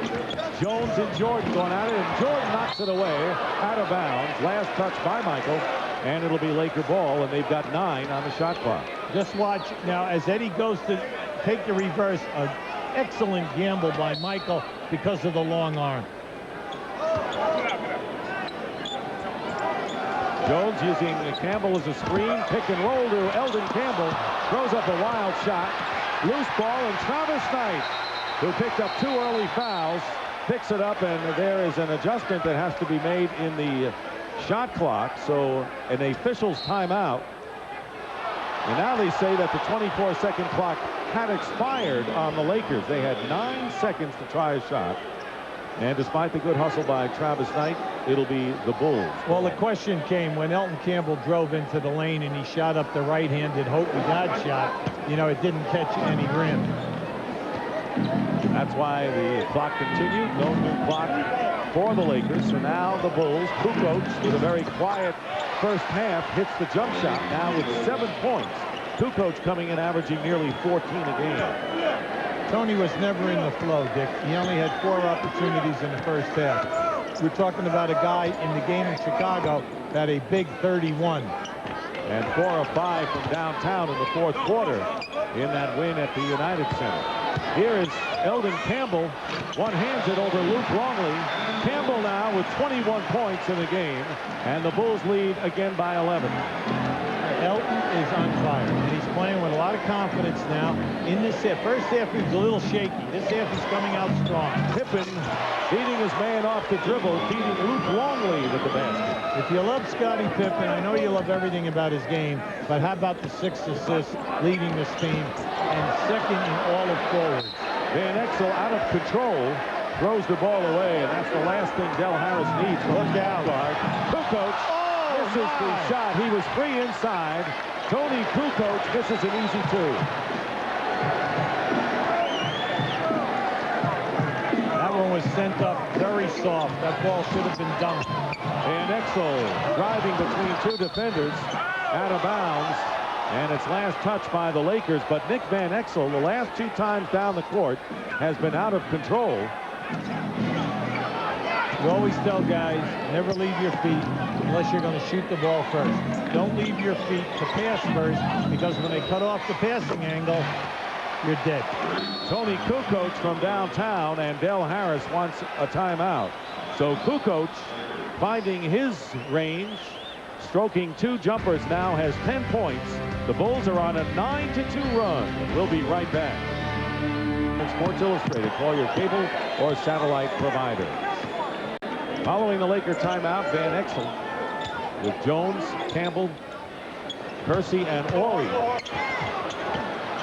Jones and Jordan going at it, and Jordan knocks it away out of bounds. Last touch by Michael, and it'll be Laker ball, and they've got 9 on the shot clock. Just watch now as Eddie goes to take the reverse. An excellent gamble by Michael because of the long arm. Jones using Campbell as a screen. Pick and roll to Eldon Campbell. Throws up a wild shot. Loose ball, and Travis Knight, who picked up 2 early fouls, picks it up, and there is an adjustment that has to be made in the shot clock. So an official's timeout. And now they say that the 24-second clock had expired on the Lakers. They had 9 seconds to try a shot. And despite the good hustle by Travis Knight, it'll be the Bulls. Well, the question came when Elton Campbell drove into the lane and he shot up the right-handed Hope God shot. You know, it didn't catch any rim. That's why the clock continued. No new clock for the Lakers. So now the Bulls, Kukoc, with a very quiet first half, hits the jump shot now with 7 points. Kukoc coming in averaging nearly 14 a game. Tony was never in the flow, Dick. He only had 4 opportunities in the first half. We're talking about a guy in the game in Chicago that had a big 31. And 4 of 5 from downtown in the fourth quarter in that win at the United Center. Here is Eldon Campbell. One hands it over Luke Longley. Campbell now with 21 points in the game. And the Bulls lead again by 11. Elton is on fire, and he's playing with a lot of confidence now in this half. First half, he was a little shaky. This half, he's coming out strong. Pippen beating his man off the dribble, beating Luke Longley with the basket. If you love Scottie Pippen, I know you love everything about his game, but how about the 6 assists leading this team and second in all of forwards? Van Exel out of control, throws the ball away, and that's the last thing Del Harris needs from Look the out. guard. Kukoc misses the shot. He was free inside. Tony Kukoc misses an easy 2. That one was sent up very soft. That ball should have been dunked. Van Exel driving between 2 defenders, out of bounds, and it's last touched by the Lakers. But Nick Van Exel, the last 2 times down the court, has been out of control. You always tell guys, never leave your feet unless you're going to shoot the ball first. Don't leave your feet to pass first, because when they cut off the passing angle, you're dead. Tony Kukoc from downtown, and Del Harris wants a timeout. So Kukoc, finding his range, stroking 2 jumpers, now has 10 points. The Bulls are on a 9-2 run. We'll be right back. Sports Illustrated. Call your cable or satellite provider. Following the Laker timeout, Van Exel with Jones, Campbell, Kersey, and Horry.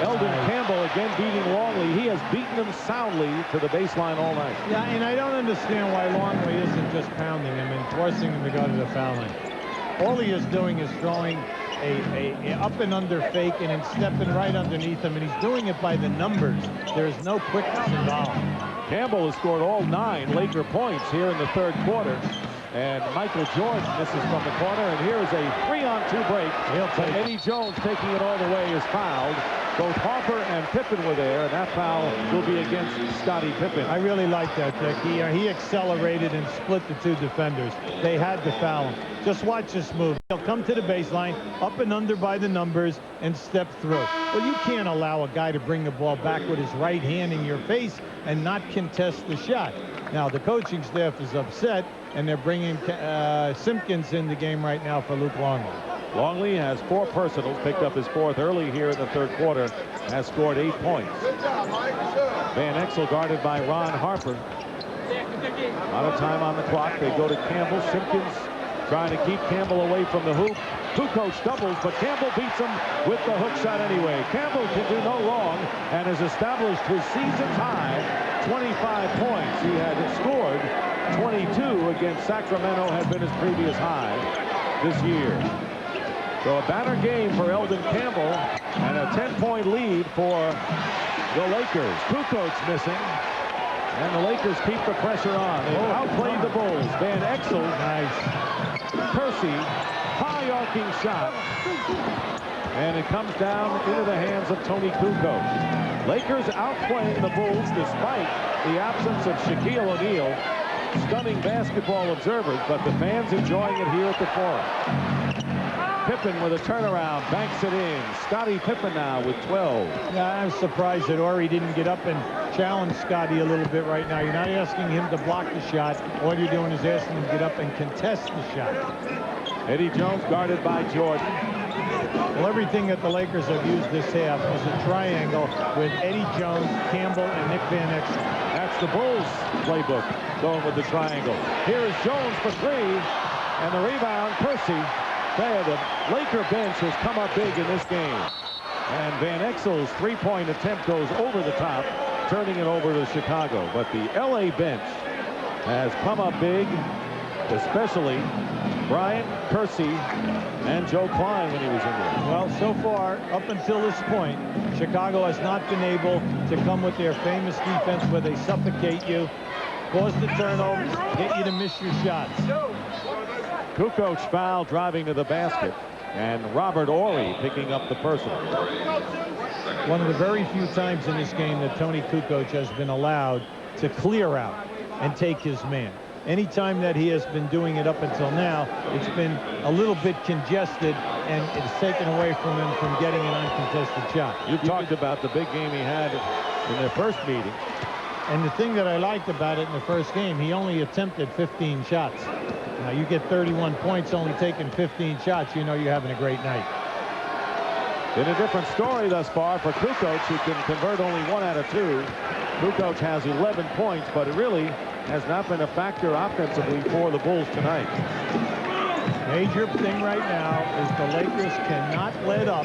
Eldon Campbell again beating Longley. He has beaten him soundly to the baseline all night. Yeah, and I don't understand why Longley isn't just pounding him and forcing him to go to the foul line. All he is doing is throwing a up and under fake and then stepping right underneath him, and he's doing it by the numbers. There's no quickness involved. Campbell has scored all 9 Laker points here in the third quarter. And Michael Jordan misses from the corner. And here is a 3-on-2 break. But Eddie Jones, taking it all the way, is fouled. Both Harper and Pippen were there, and that foul will be against Scottie Pippen. I really like that, Dick. He accelerated and split the 2 defenders. They had to foul him. Just watch this move. He'll come to the baseline, up and under by the numbers, and step through. Well, you can't allow a guy to bring the ball back with his right hand in your face and not contest the shot. Now, the coaching staff is upset, and they're bringing Simpkins in the game right now for Luke Longley. Longley has 4 personals, picked up his 4th early here in the third quarter, has scored 8 points. Van Exel guarded by Ron Harper. Out of time on the clock. They go to Campbell. Simpkins trying to keep Campbell away from the hoop. Kukoc doubles, but Campbell beats him with the hook shot anyway. Campbell can do no wrong and has established his season's high 25 points. He had scored 22 against Sacramento, had been his previous high this year. So a banner game for Eldon Campbell and a 10-point lead for the Lakers. Kukoc missing, and the Lakers keep the pressure on. They outplayed the Bulls. Van Exel, nice. Kersey, high arcing shot, and it comes down into the hands of Tony Kukoc. Lakers outplaying the Bulls despite the absence of Shaquille O'Neal. Stunning basketball observers, but the fans enjoying it here at the Forum. Pippen with a turnaround, banks it in. Scottie Pippen now with 12. Yeah, I'm surprised that Horry didn't get up and challenge Scottie a little bit right now. You're not asking him to block the shot. All you're doing is asking him to get up and contest the shot. Eddie Jones guarded by Jordan. Well, everything that the Lakers have used this half is a triangle with Eddie Jones, Campbell, and Nick Van Exel. That's the Bulls playbook, going with the triangle. Here is Jones for 3, and the rebound, Kersey. The Laker bench has come up big in this game. And Van Exel's 3-point attempt goes over the top, turning it over to Chicago. But the LA bench has come up big especially Bryant, Kersey, and Joe Klein when he was in there. Well, so far, up until this point, Chicago has not been able to come with their famous defense where they suffocate you, cause the turnovers, get you to miss your shots. Kukoc foul driving to the basket, and Robert Horry picking up the personal. One of the very few times in this game that Tony Kukoc has been allowed to clear out and take his man. Anytime that he has been doing it up until now, it's been a little bit congested, and it's taken away from him from getting an uncontested shot. You've talked about the big game he had in their first meeting. And the thing that I liked about it in the first game, he only attempted 15 shots. Now, you get 31 points only taking 15 shots, you know you're having a great night. Been a different story thus far for Kukoc, who can convert only 1 out of 2. Kukoc has 11 points, but it really has not been a factor offensively for the Bulls tonight. Major thing right now is the Lakers cannot let up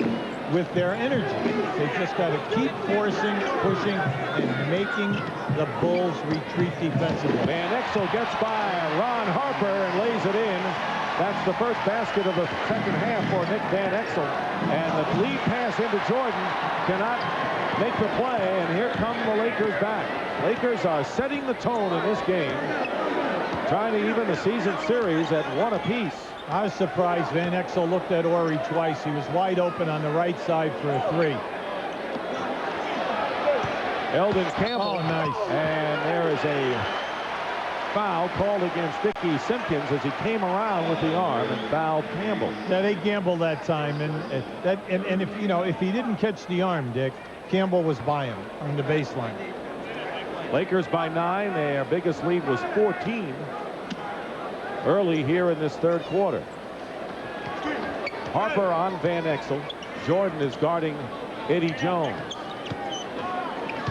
with their energy. They just got to keep forcing, pushing, and making the Bulls retreat defensively. Van Exel gets by Ron Harper and lays it in. That's the first basket of the second half for Nick Van Exel. And the lead pass into Jordan cannot make the play, and here come the Lakers back. Lakers are setting the tone in this game, trying to even the season series at 1 apiece. I was surprised Van Exel looked at Horry twice. He was wide open on the right side for a 3. Eldon Campbell. Oh, nice. And there is a foul called against Dickie Simpkins as he came around with the arm and fouled Campbell. Yeah, they gambled that time, and if you know, if he didn't catch the arm, Dick, Campbell was by him on the baseline. Lakers by 9. Their biggest lead was 14 early here in this third quarter. Harper on Van Exel. Jordan is guarding Eddie Jones.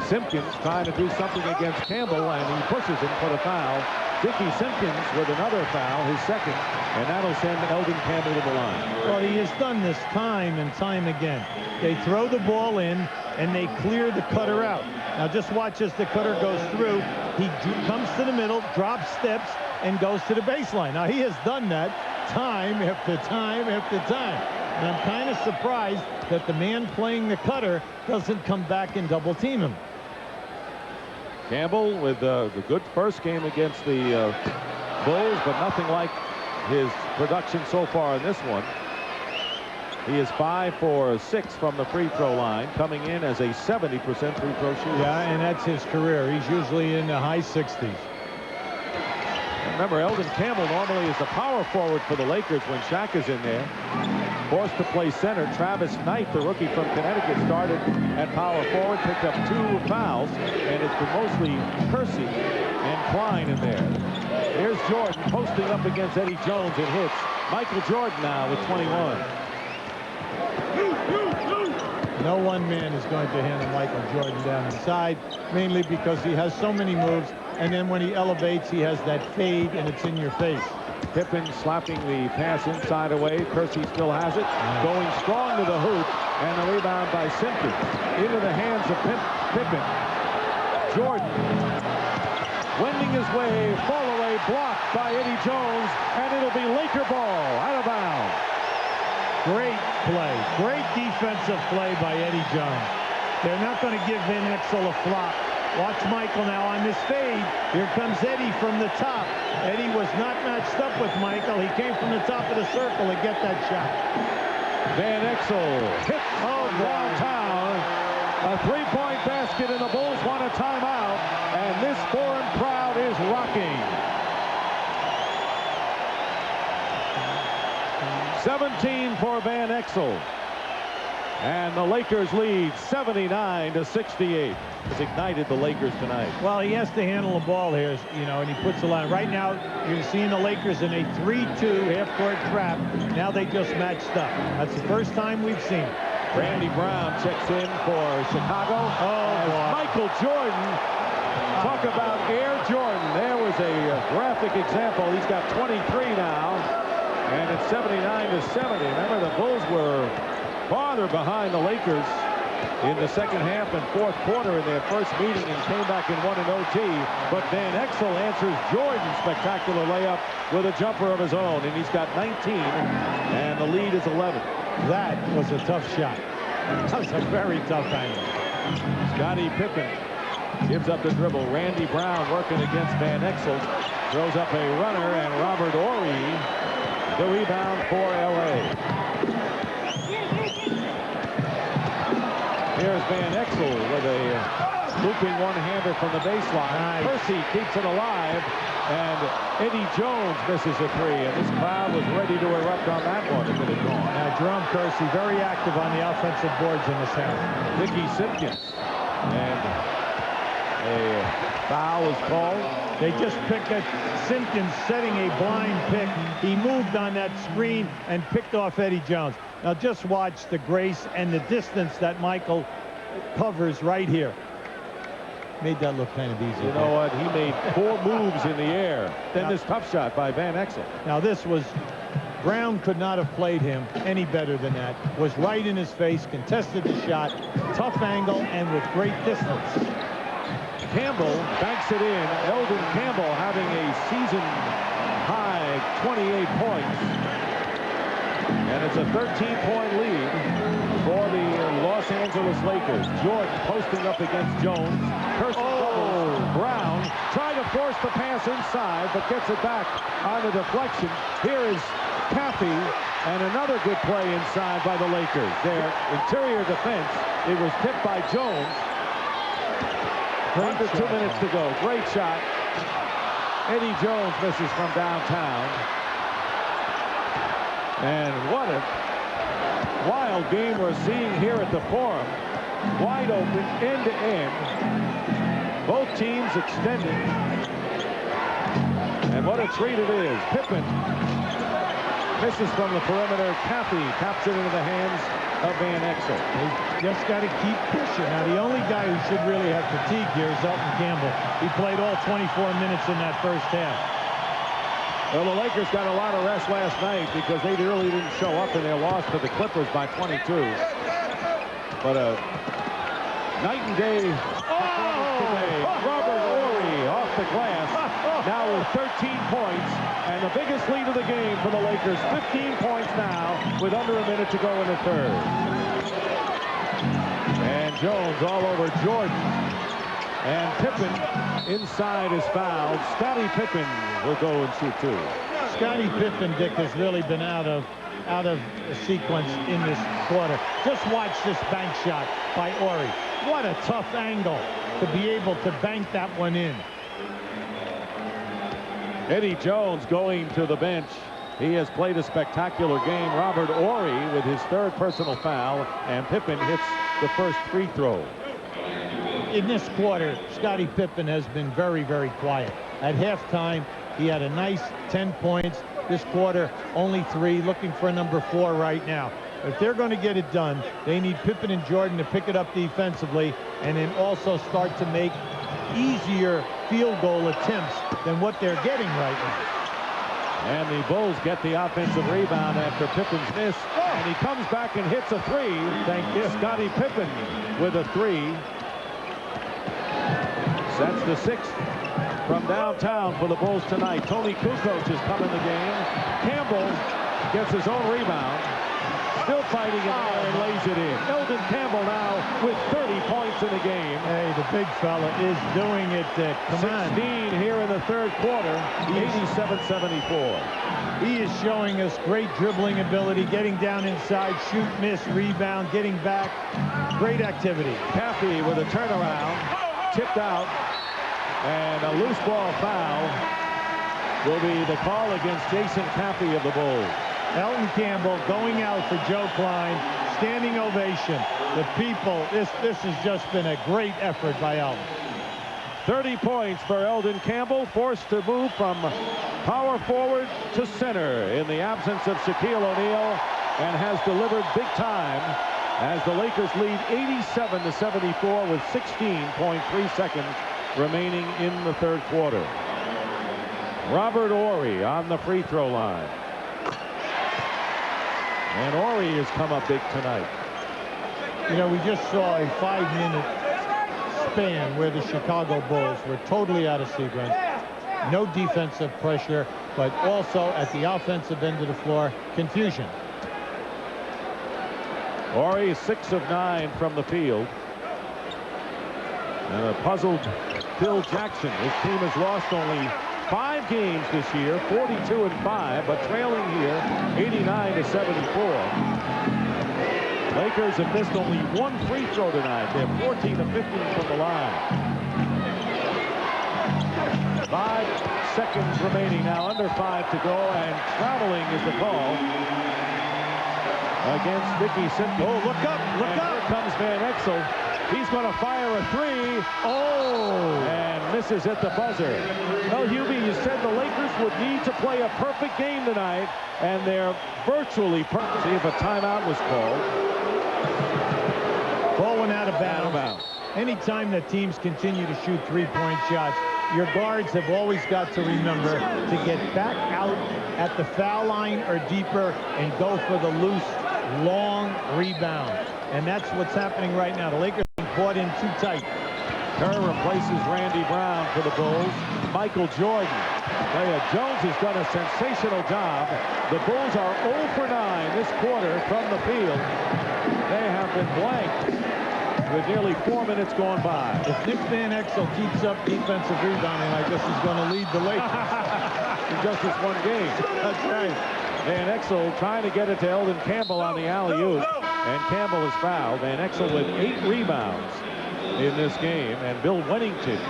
Simpkins trying to do something against Campbell, and he pushes him for the foul. Dickie Simpkins with another foul, his second, and that'll send Eldon Campbell to the line. Well, he has done this time and time again. They throw the ball in, and they clear the cutter out. Now just watch as the cutter goes through. He comes to the middle, drops steps, and goes to the baseline. Now he has done that time after time after time. And I'm kind of surprised that the man playing the cutter doesn't come back and double team him. Campbell with the good first game against the Bulls, but nothing like his production so far in this one. He is 5 for 6 from the free throw line, coming in as a 70% free throw shooter. Yeah, and that's his career. He's usually in the high 60s. Remember, Eldon Campbell normally is the power forward for the Lakers when Shaq is in there. Forced to play center. Travis Knight, the rookie from Connecticut, started at power forward, picked up 2 fouls, and it's been mostly Kersey and Klein in there. Here's Jordan posting up against Eddie Jones and hits. Michael Jordan now with 21. No one man is going to handle Michael Jordan down inside, mainly because he has so many moves, and then when he elevates, he has that fade, and it's in your face. Pippen slapping the pass inside away. Kersey still has it. Going strong to the hoop, and the rebound by Simpkins. Into the hands of Pippen. Jordan wending his way, fall away, blocked by Eddie Jones, and it'll be Laker ball out of bounds. Great play. Great defensive play by Eddie Jones. They're not going to give Van Exel a flop. Watch Michael now on this fade. Here comes Eddie from the top. Eddie was not matched up with Michael. He came from the top of the circle to get that shot. Van Exel hits downtown. A 3-point basket, and the Bulls want a timeout. And this foreign crowd is rocking. 17 for Van Exel. And the Lakers lead 79-68. Has ignited the Lakers tonight. Well, he has to handle the ball here, you know, and he puts the line. Right now, you're seeing the Lakers in a 3-2 half-court trap. Now they just matched up. That's the first time we've seen it. Randy Brown checks in for Chicago. Michael Jordan. Talk about Air Jordan. There was a graphic example. He's got 23 now, and it's 79-70. Remember, the Bulls were farther behind the Lakers in the second half and fourth quarter in their first meeting and came back and won an OT. But Van Exel answers Jordan's spectacular layup with a jumper of his own, and he's got 19, and the lead is 11. That was a tough shot. That was a very tough angle. Scottie Pippen gives up the dribble. Randy Brown working against Van Exel. Throws up a runner, and Robert Horry, the rebound for L.A. Here's Van Exel with a looping one-hander from the baseline. Nice. Percy keeps it alive, and Eddie Jones misses a three, and this crowd was ready to erupt on that one if it had gone. Now, Jerome Kersey very active on the offensive boards in this half. Ricky Simpkins, and a foul is called. They just picked it. Simpkins setting a blind pick. He moved on that screen and picked off Eddie Jones. Now just watch the grace and the distance that Michael covers right here. Made that look kind of easy. You know what? He made 4 moves in the air. Then this tough shot by Van Exel. Now this was, Brown could not have played him any better than that. Was right in his face, contested the shot, tough angle, and with great distance. Campbell banks it in. Eldon Campbell having a season-high 28 points. And it's a 13-point lead for the Los Angeles Lakers. Jordan posting up against Jones. Kersey doubles. Brown trying to force the pass inside, but gets it back on the deflection. Here is Caffey, and another good play inside by the Lakers. Their interior defense, it was picked by Jones. Under 2 minutes to go. Great shot. Eddie Jones misses from downtown. And what a wild game we're seeing here at the Forum. Wide open, end to end. Both teams extended. And what a treat it is. Pippen misses from the perimeter. Caffey taps it into the hands of Van Exel. They just got to keep pushing. Now, the only guy who should really have fatigue here is Elton Campbell. He played all 24 minutes in that first half. Well, the Lakers got a lot of rest last night because they really didn't show up in their loss to the Clippers by 22. But a night and day performance today. Robert Horry off the glass, now with 13 points, and the biggest lead of the game for the Lakers, 15 points now with under a minute to go in the third. And Jones all over Jordan. And Pippen inside is fouled. Scottie Pippen will go and shoot 2. Scottie Pippen, Dick, has really been out of sequence in this quarter. Just watch this bank shot by Horry. What a tough angle to be able to bank that one in. Eddie Jones going to the bench. He has played a spectacular game. Robert Horry with his 3rd personal foul, and Pippen hits the first free throw. In this quarter, Scottie Pippen has been very, very quiet. At halftime, he had a nice 10 points. This quarter, only 3, looking for number 4 right now. If they're going to get it done, they need Pippen and Jordan to pick it up defensively and then also start to make easier field goal attempts than what they're getting right now. And the Bulls get the offensive rebound after Pippen's miss. And he comes back and hits a 3. Thank you. Scottie Pippen with a 3. That's the 6th from downtown for the Bulls tonight. Tony Kukoc has come in the game. Campbell gets his own rebound. Still fighting in there and lays it in. Eldon Campbell now with 30 points in the game. Hey, the big fella is doing it. Come on. 16 here in the third quarter. 87-74. He is showing us great dribbling ability, getting down inside, shoot, miss, rebound, getting back. Great activity. Caffey with a turnaround. Tipped out, and a loose ball foul will be the call against Jason Caffey of the Bulls. Elton Campbell going out for Joe Klein. Standing ovation. The people, this has just been a great effort by Elton. 30 points for Eldon Campbell, forced to move from power forward to center in the absence of Shaquille O'Neal, and has delivered big time as the Lakers lead 87-74 with 16.3 seconds remaining in the third quarter. Robert Horry on the free throw line. And Horry has come up big tonight. You know, we just saw a 5-minute span where the Chicago Bulls were totally out of sequence. No defensive pressure, but also at the offensive end of the floor, confusion. Horry 6 of 9 from the field. And a puzzled Phil Jackson. His team has lost only 5 games this year, 42-5, but trailing here 89-74. Lakers have missed only 1 free throw tonight. They're 14 of 15 from the line. 5 seconds remaining now, under 5 to go, and traveling is the call against Vicky Simpkins. Oh, look up, look and up. Here comes Van Exel. He's going to fire a 3. Oh! And misses at the buzzer. Well, Hubie, you said the Lakers would need to play a perfect game tonight, and they're virtually perfect. See if a timeout was called. Ball went out of bounds. Out of bounds. Anytime that teams continue to shoot 3-point shots, your guards have always got to remember to get back out at the foul line or deeper and go for the loose, long rebound. And that's what's happening right now. The Lakers are caught in too tight. Kerr replaces Randy Brown for the Bulls. Michael Jordan. Leah Jones has done a sensational job. The Bulls are 0 for 9 this quarter from the field. They have been blanked with nearly 4 minutes gone by. If Nick Van Exel keeps up defensive rebounding, I guess he's going to lead the Lakers. In just this one game. That's right. Van Exel trying to get it to Eldon Campbell on the alley-oop, and Campbell is fouled. Van Exel with 8 rebounds in this game, and Bill Wennington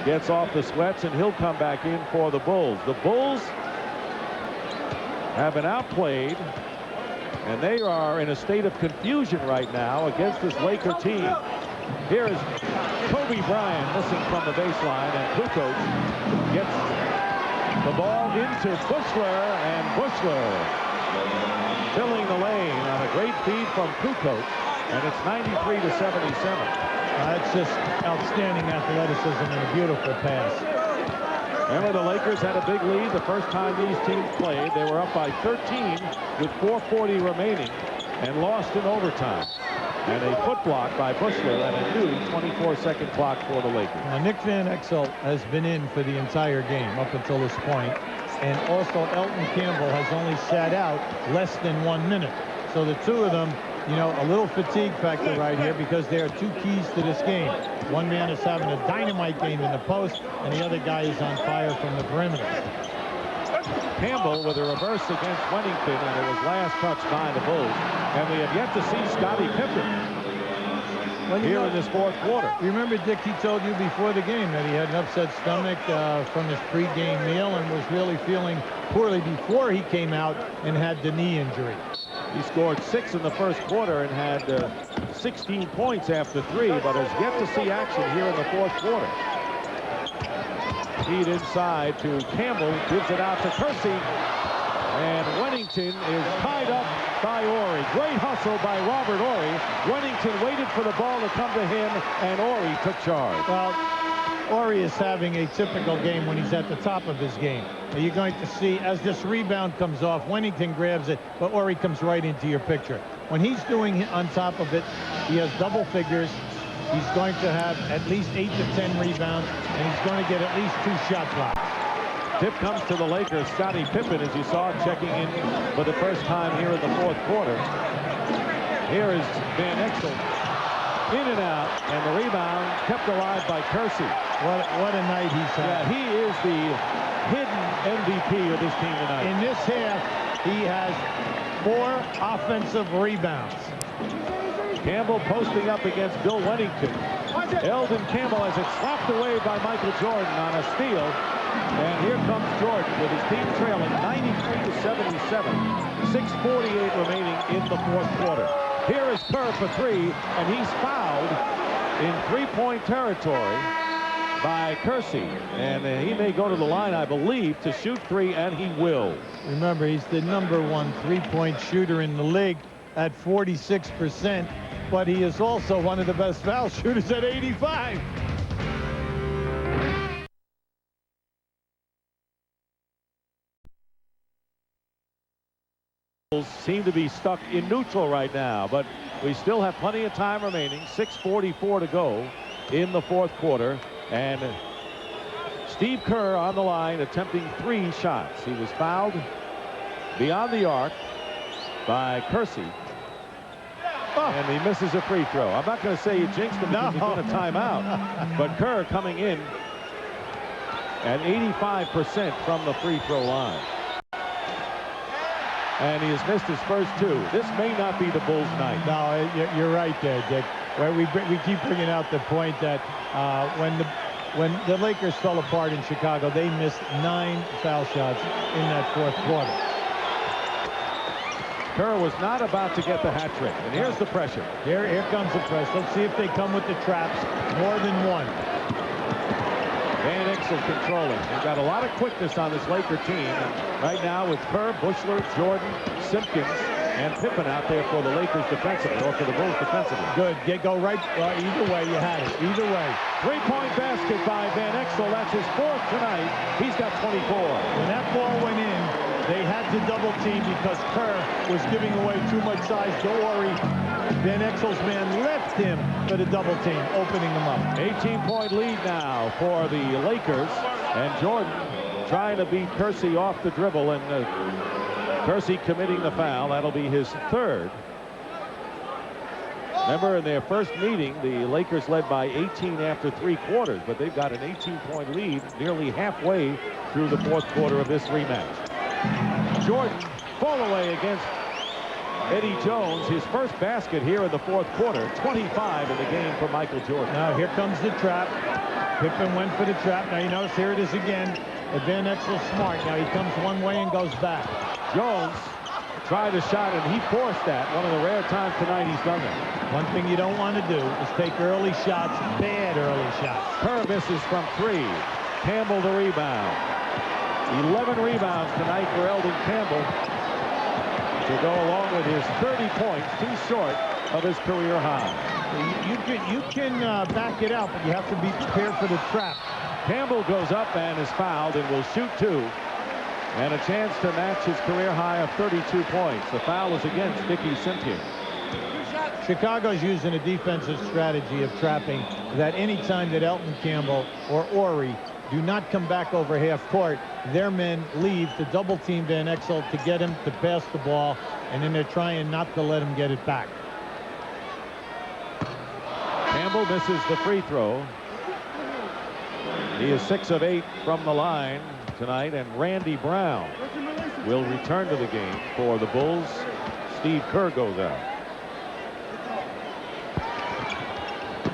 gets off the sweats, and he'll come back in for the Bulls. The Bulls have been outplayed, and they are in a state of confusion right now against this Laker team. Here is Kobe Bryant missing from the baseline, and Kukoc gets the ball into Bushler, and Bushler filling the lane on a great feed from Kukoc, and it's 93-77. That's just outstanding athleticism and a beautiful pass. Remember, the Lakers had a big lead the first time these teams played. They were up by 13 with 4:40 remaining and lost in overtime. And a foot block by Bushler and a new 24-second clock for the Lakers. Now, Nick Van Exel has been in for the entire game up until this point, and also Elton Campbell has only sat out less than 1 minute. So the two of them, you know, a little fatigue factor right here, because there are 2 keys to this game. One man is having a dynamite game in the post, and the other guy is on fire from the perimeter. Campbell with a reverse against Wennington, and it was last touched by the Bulls. And we have yet to see Scottie Pippen here in this 4th quarter. Remember, Dick, he told you before the game that he had an upset stomach from his pregame meal and was really feeling poorly before he came out and had the knee injury. He scored 6 in the first quarter and had 16 points after 3, but has yet to see action here in the 4th quarter. Feed inside to Campbell, gives it out to Kersey, and Wennington is tied up by Horry. Great hustle by Robert Horry. Wennington waited for the ball to come to him, and Horry took charge. Well, Horry is having a typical game when he's at the top of his game. You're going to see, as this rebound comes off, Wennington grabs it, but Horry comes right into your picture. When he's doing on top of it, he has double figures. He's going to have at least 8 to 10 rebounds, and he's going to get at least 2 shot blocks. Tip comes to the Lakers. Scottie Pippen, as you saw, checking in for the first time here in the 4th quarter. Here is Van Exel. In and out, and the rebound kept alive by Kersey. What a night he's had. Yeah, he is the hidden MVP of this team tonight. In this half, he has 4 offensive rebounds. Campbell posting up against Bill Wennington. Eldon Campbell has it slapped away by Michael Jordan on a steal. And here comes Jordan with his team trailing 93-77. 6:48 remaining in the 4th quarter. Here is Kerr for 3, and he's fouled in 3-point territory by Kersey. And he may go to the line, I believe, to shoot 3, and he will. Remember, he's the #1 3-point shooter in the league at 46%, but he is also one of the best foul shooters at 85. seem to be stuck in neutral right now, but we still have plenty of time remaining. 6:44 to go in the fourth quarter, and Steve Kerr on the line attempting 3 shots. He was fouled beyond the arc by Kersey, and he misses a free throw. I'm not going to say he jinxed him because he's going to timeout, but Kerr coming in at 85% from the free throw line. And he has missed his first 2. This may not be the Bulls' night. No, you're right there, Dick. Where we keep bringing out the point that when the Lakers fell apart in Chicago, they missed 9 foul shots in that fourth quarter. Kerr was not about to get the hat trick, and here's the pressure. Here comes the press. Let's see if they come with the traps more than one. Van Exel controlling. They've got a lot of quickness on this Laker team. And right now with Kerr, Buechler, Jordan, Simpkins, and Pippen out there for the Lakers defensively, or for the Bulls defensively. Good. Go right. Either way, you had it. Either way. 3-point basket by Van Exel. That's his 4th tonight. He's got 24. When that ball went in, they had to double team because Kerr was giving away too much size to Horry. Van Exel's man left him for the double team, opening them up. 18-point lead now for the Lakers, and Jordan trying to beat Kersey off the dribble, and Kersey committing the foul. That'll be his 3rd. Remember, in their first meeting, the Lakers led by 18 after 3 quarters, but they've got an 18-point lead nearly halfway through the fourth quarter of this rematch. Jordan fall away against Eddie Jones, his first basket here in the fourth quarter. 25 in the game for Michael Jordan. Now here comes the trap. Pippen went for the trap. Now you notice here it is again. Van Exel's smart. Now he comes one way and goes back. Jones tried a shot, and he forced that. One of the rare times tonight he's done that. One thing you don't want to do is take early shots, bad early shots. Kerr misses from 3. Campbell the rebound. 11 rebounds tonight for Eldon Campbell to go along with his 30 points, too short of his career high. You can back it out, but you have to be prepared for the trap. Campbell goes up and is fouled and will shoot 2. And a chance to match his career high of 32 points. The foul is against Dickie Simpkins. Chicago's using a defensive strategy of trapping that any time that Elton Campbell or Horry do not come back over half court, their men leave to double team Van Exel to get him to pass the ball, and then they're trying not to let him get it back. Campbell misses the free throw. He is 6 of 8 from the line tonight, and Randy Brown will return to the game for the Bulls. Steve Kerr goes out.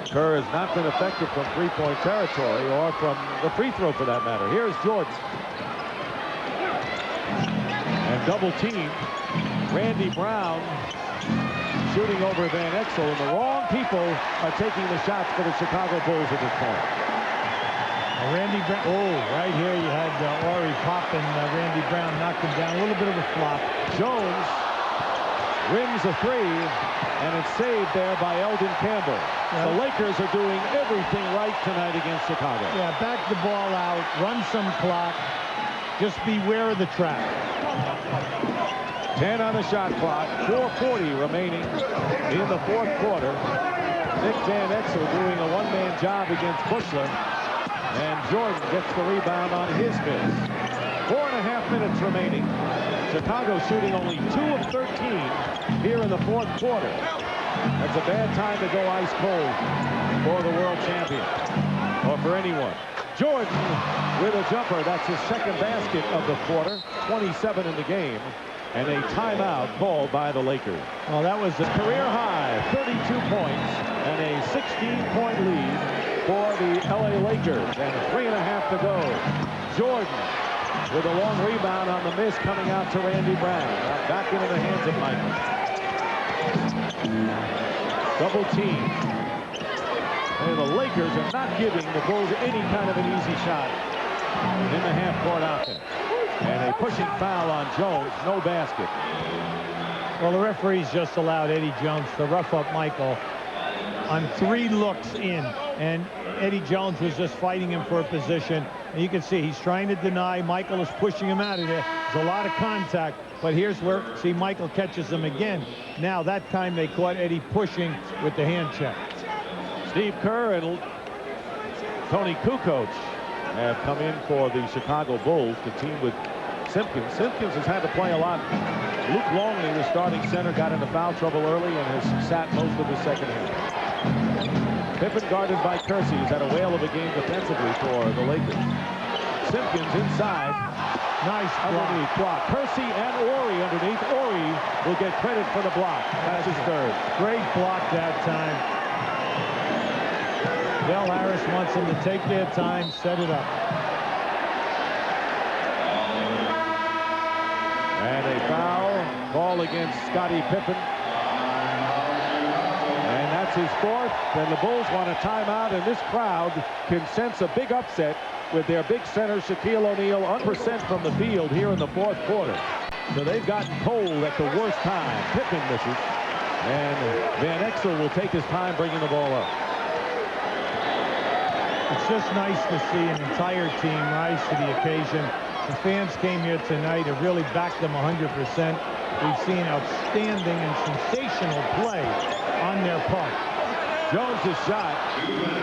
Kerr has not been effective from 3-point territory or from the free throw for that matter. Here's Jordan. And double team. Randy Brown shooting over Van Exel, and the wrong people are taking the shots for the Chicago Bulls at this point. Randy Brown, right here you had Horry popping. Randy Brown knocked him down. A little bit of a flop. Jones rims a 3, and it's saved there by Eldon Campbell. The Lakers are doing everything right tonight against Chicago. Yeah, back the ball out, run some clock. Just beware of the trap. 10 on the shot clock, 4:40 remaining in the fourth quarter. Nick Van Exel doing a one-man job against Buechler, and Jordan gets the rebound on his miss. 4.5 minutes remaining. Chicago shooting only 2 of 13 here in the fourth quarter. That's a bad time to go ice cold for the world champion, or for anyone. Jordan with a jumper. That's his 2nd basket of the quarter. 27 in the game. And a timeout called by the Lakers. Well, that was a Career high, 32 points, and a 16-point lead for the LA Lakers. And 3.5 to go. Jordan with a long rebound on the miss, coming out to Randy Brown. Back into the hands of Michael. Double team. And the Lakers are not giving the Bulls any kind of an easy shot in the half-court offense. And a pushing foul on Jones. No basket. Well, the referees just allowed Eddie Jones to rough up Michael on 3 looks in. And Eddie Jones was just fighting him for a position. And you can see he's trying to deny. Michael is pushing him out of there. There's a lot of contact. But here's where, see, Michael catches him again. Now that time they caught Eddie pushing with the hand check. Steve Kerr and Tony Kukoc have come in for the Chicago Bulls to team with Simpkins. Simpkins has had to play a lot. Luke Longley, the starting center, got into foul trouble early and has sat most of the second half. Pippen guarded by Kersey. He's had a whale of a game defensively for the Lakers. Simpkins inside. Nice Underneath block. Kersey and Horry underneath. Horry will get credit for the block. That's his third. Great block that time. Del Harris wants them to take their time, set it up. And a foul call against Scottie Pippen. And that's his fourth. And the Bulls want a timeout, and this crowd can sense a big upset with their big center Shaquille O'Neal 100% from the field here in the fourth quarter. So they've gotten cold at the worst time. Pippen misses, and Van Exel will take his time bringing the ball up. It's just nice to see an entire team rise to the occasion. The fans came here tonight and really backed them 100%. We've seen outstanding and sensational play on their part. Jones' shot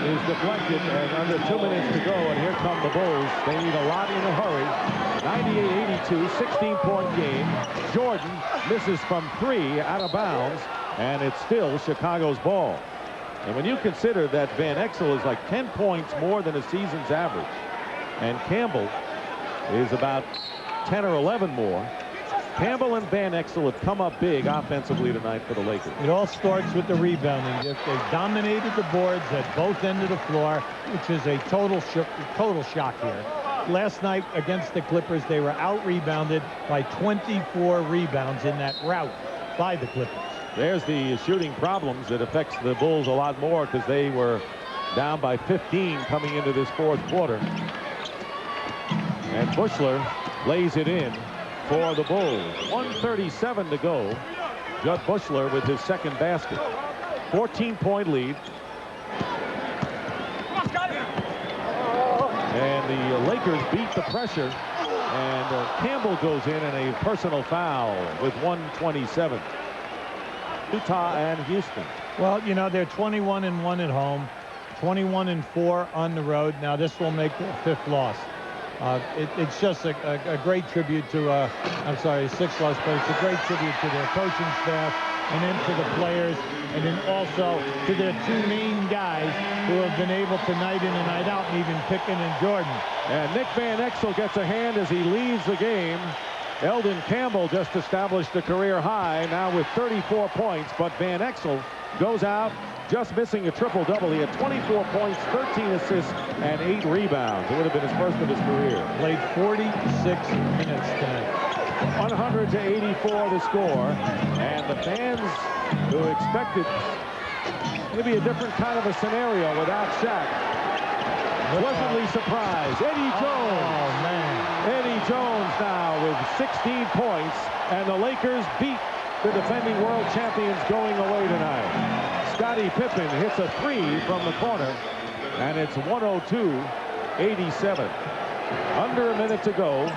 is deflected, and under 2 minutes to go, and here come the Bulls. They need a lot in a hurry. 98-82, 16-point game. Jordan misses from 3 out of bounds, and it's still Chicago's ball. And when you consider that Van Exel is like 10 points more than a season's average, and Campbell is about 10 or 11 more, Campbell and Van Exel have come up big offensively tonight for the Lakers. It all starts with the rebounding. They dominated the boards at both ends of the floor, which is a total shock here. Last night against the Clippers, they were out-rebounded by 24 rebounds in that rout by the Clippers. There's the shooting problems that affects the Bulls a lot more because they were down by 15 coming into this fourth quarter. And Buechler lays it in for the Bulls. 1:37 to go. Jud Buechler with his second basket. 14-point lead. And the Lakers beat the pressure. And Campbell goes in and a personal foul with 1:27. Utah and Houston. Well, you know, they're 21-1 at home, 21-4 on the road. Now this will make their 5th loss. It's just a great tribute to, I'm sorry, 6th loss, but it's a great tribute to their coaching staff and then to the players and then also to their 2 main guys who have been able to night in and night out, and even Pippen and Jordan. And Nick Van Exel gets a hand as he leaves the game. Eldon Campbell just established a career high now with 34 points, but Van Exel goes out just missing a triple-double. He had 24 points, 13 assists, and 8 rebounds. It would have been his first of his career. Played 46 minutes tonight. 100-84 the score, and the fans who expected maybe a different kind of a scenario without Shaq pleasantly surprised. Eddie Jones. Oh, man. Eddie Jones now with 16 points, and the Lakers beat the defending world champions going away tonight. Scottie Pippen hits a 3 from the corner, and it's 102-87. Under a minute to go,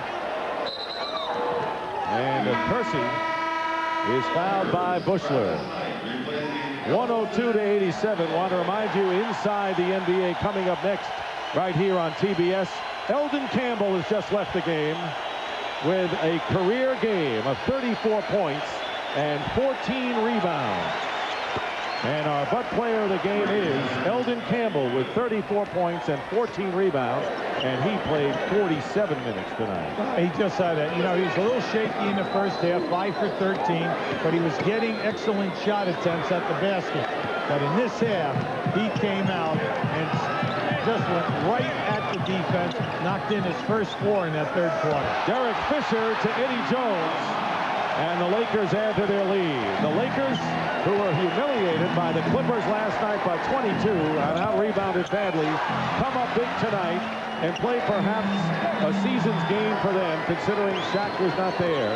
and Kersey is fouled by Buechler. 102-87. Want to remind you, inside the NBA coming up next right here on TBS. Eldon Campbell has just left the game with a career game of 34 points and 14 rebounds. And our butt player of the game is Eldon Campbell with 34 points and 14 rebounds, and he played 47 minutes tonight. He just had a, you know, he was a little shaky in the first half, 5 for 13, but he was getting excellent shot attempts at the basket. But in this half, he came out and just went right at the defense, knocked in his first 4 in that third quarter. Derek Fisher to Eddie Jones, and the Lakers add to their lead. The Lakers, who were humiliated by the Clippers last night by 22 and out-rebounded badly, come up big tonight and play perhaps a season's game for them, considering Shaq was not there.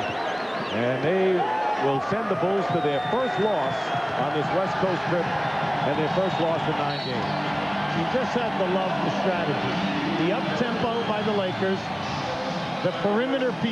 And they will send the Bulls to their first loss on this West Coast trip and their first loss in 9 games. You just have to love the strategy. The up-tempo by the Lakers, the perimeter people.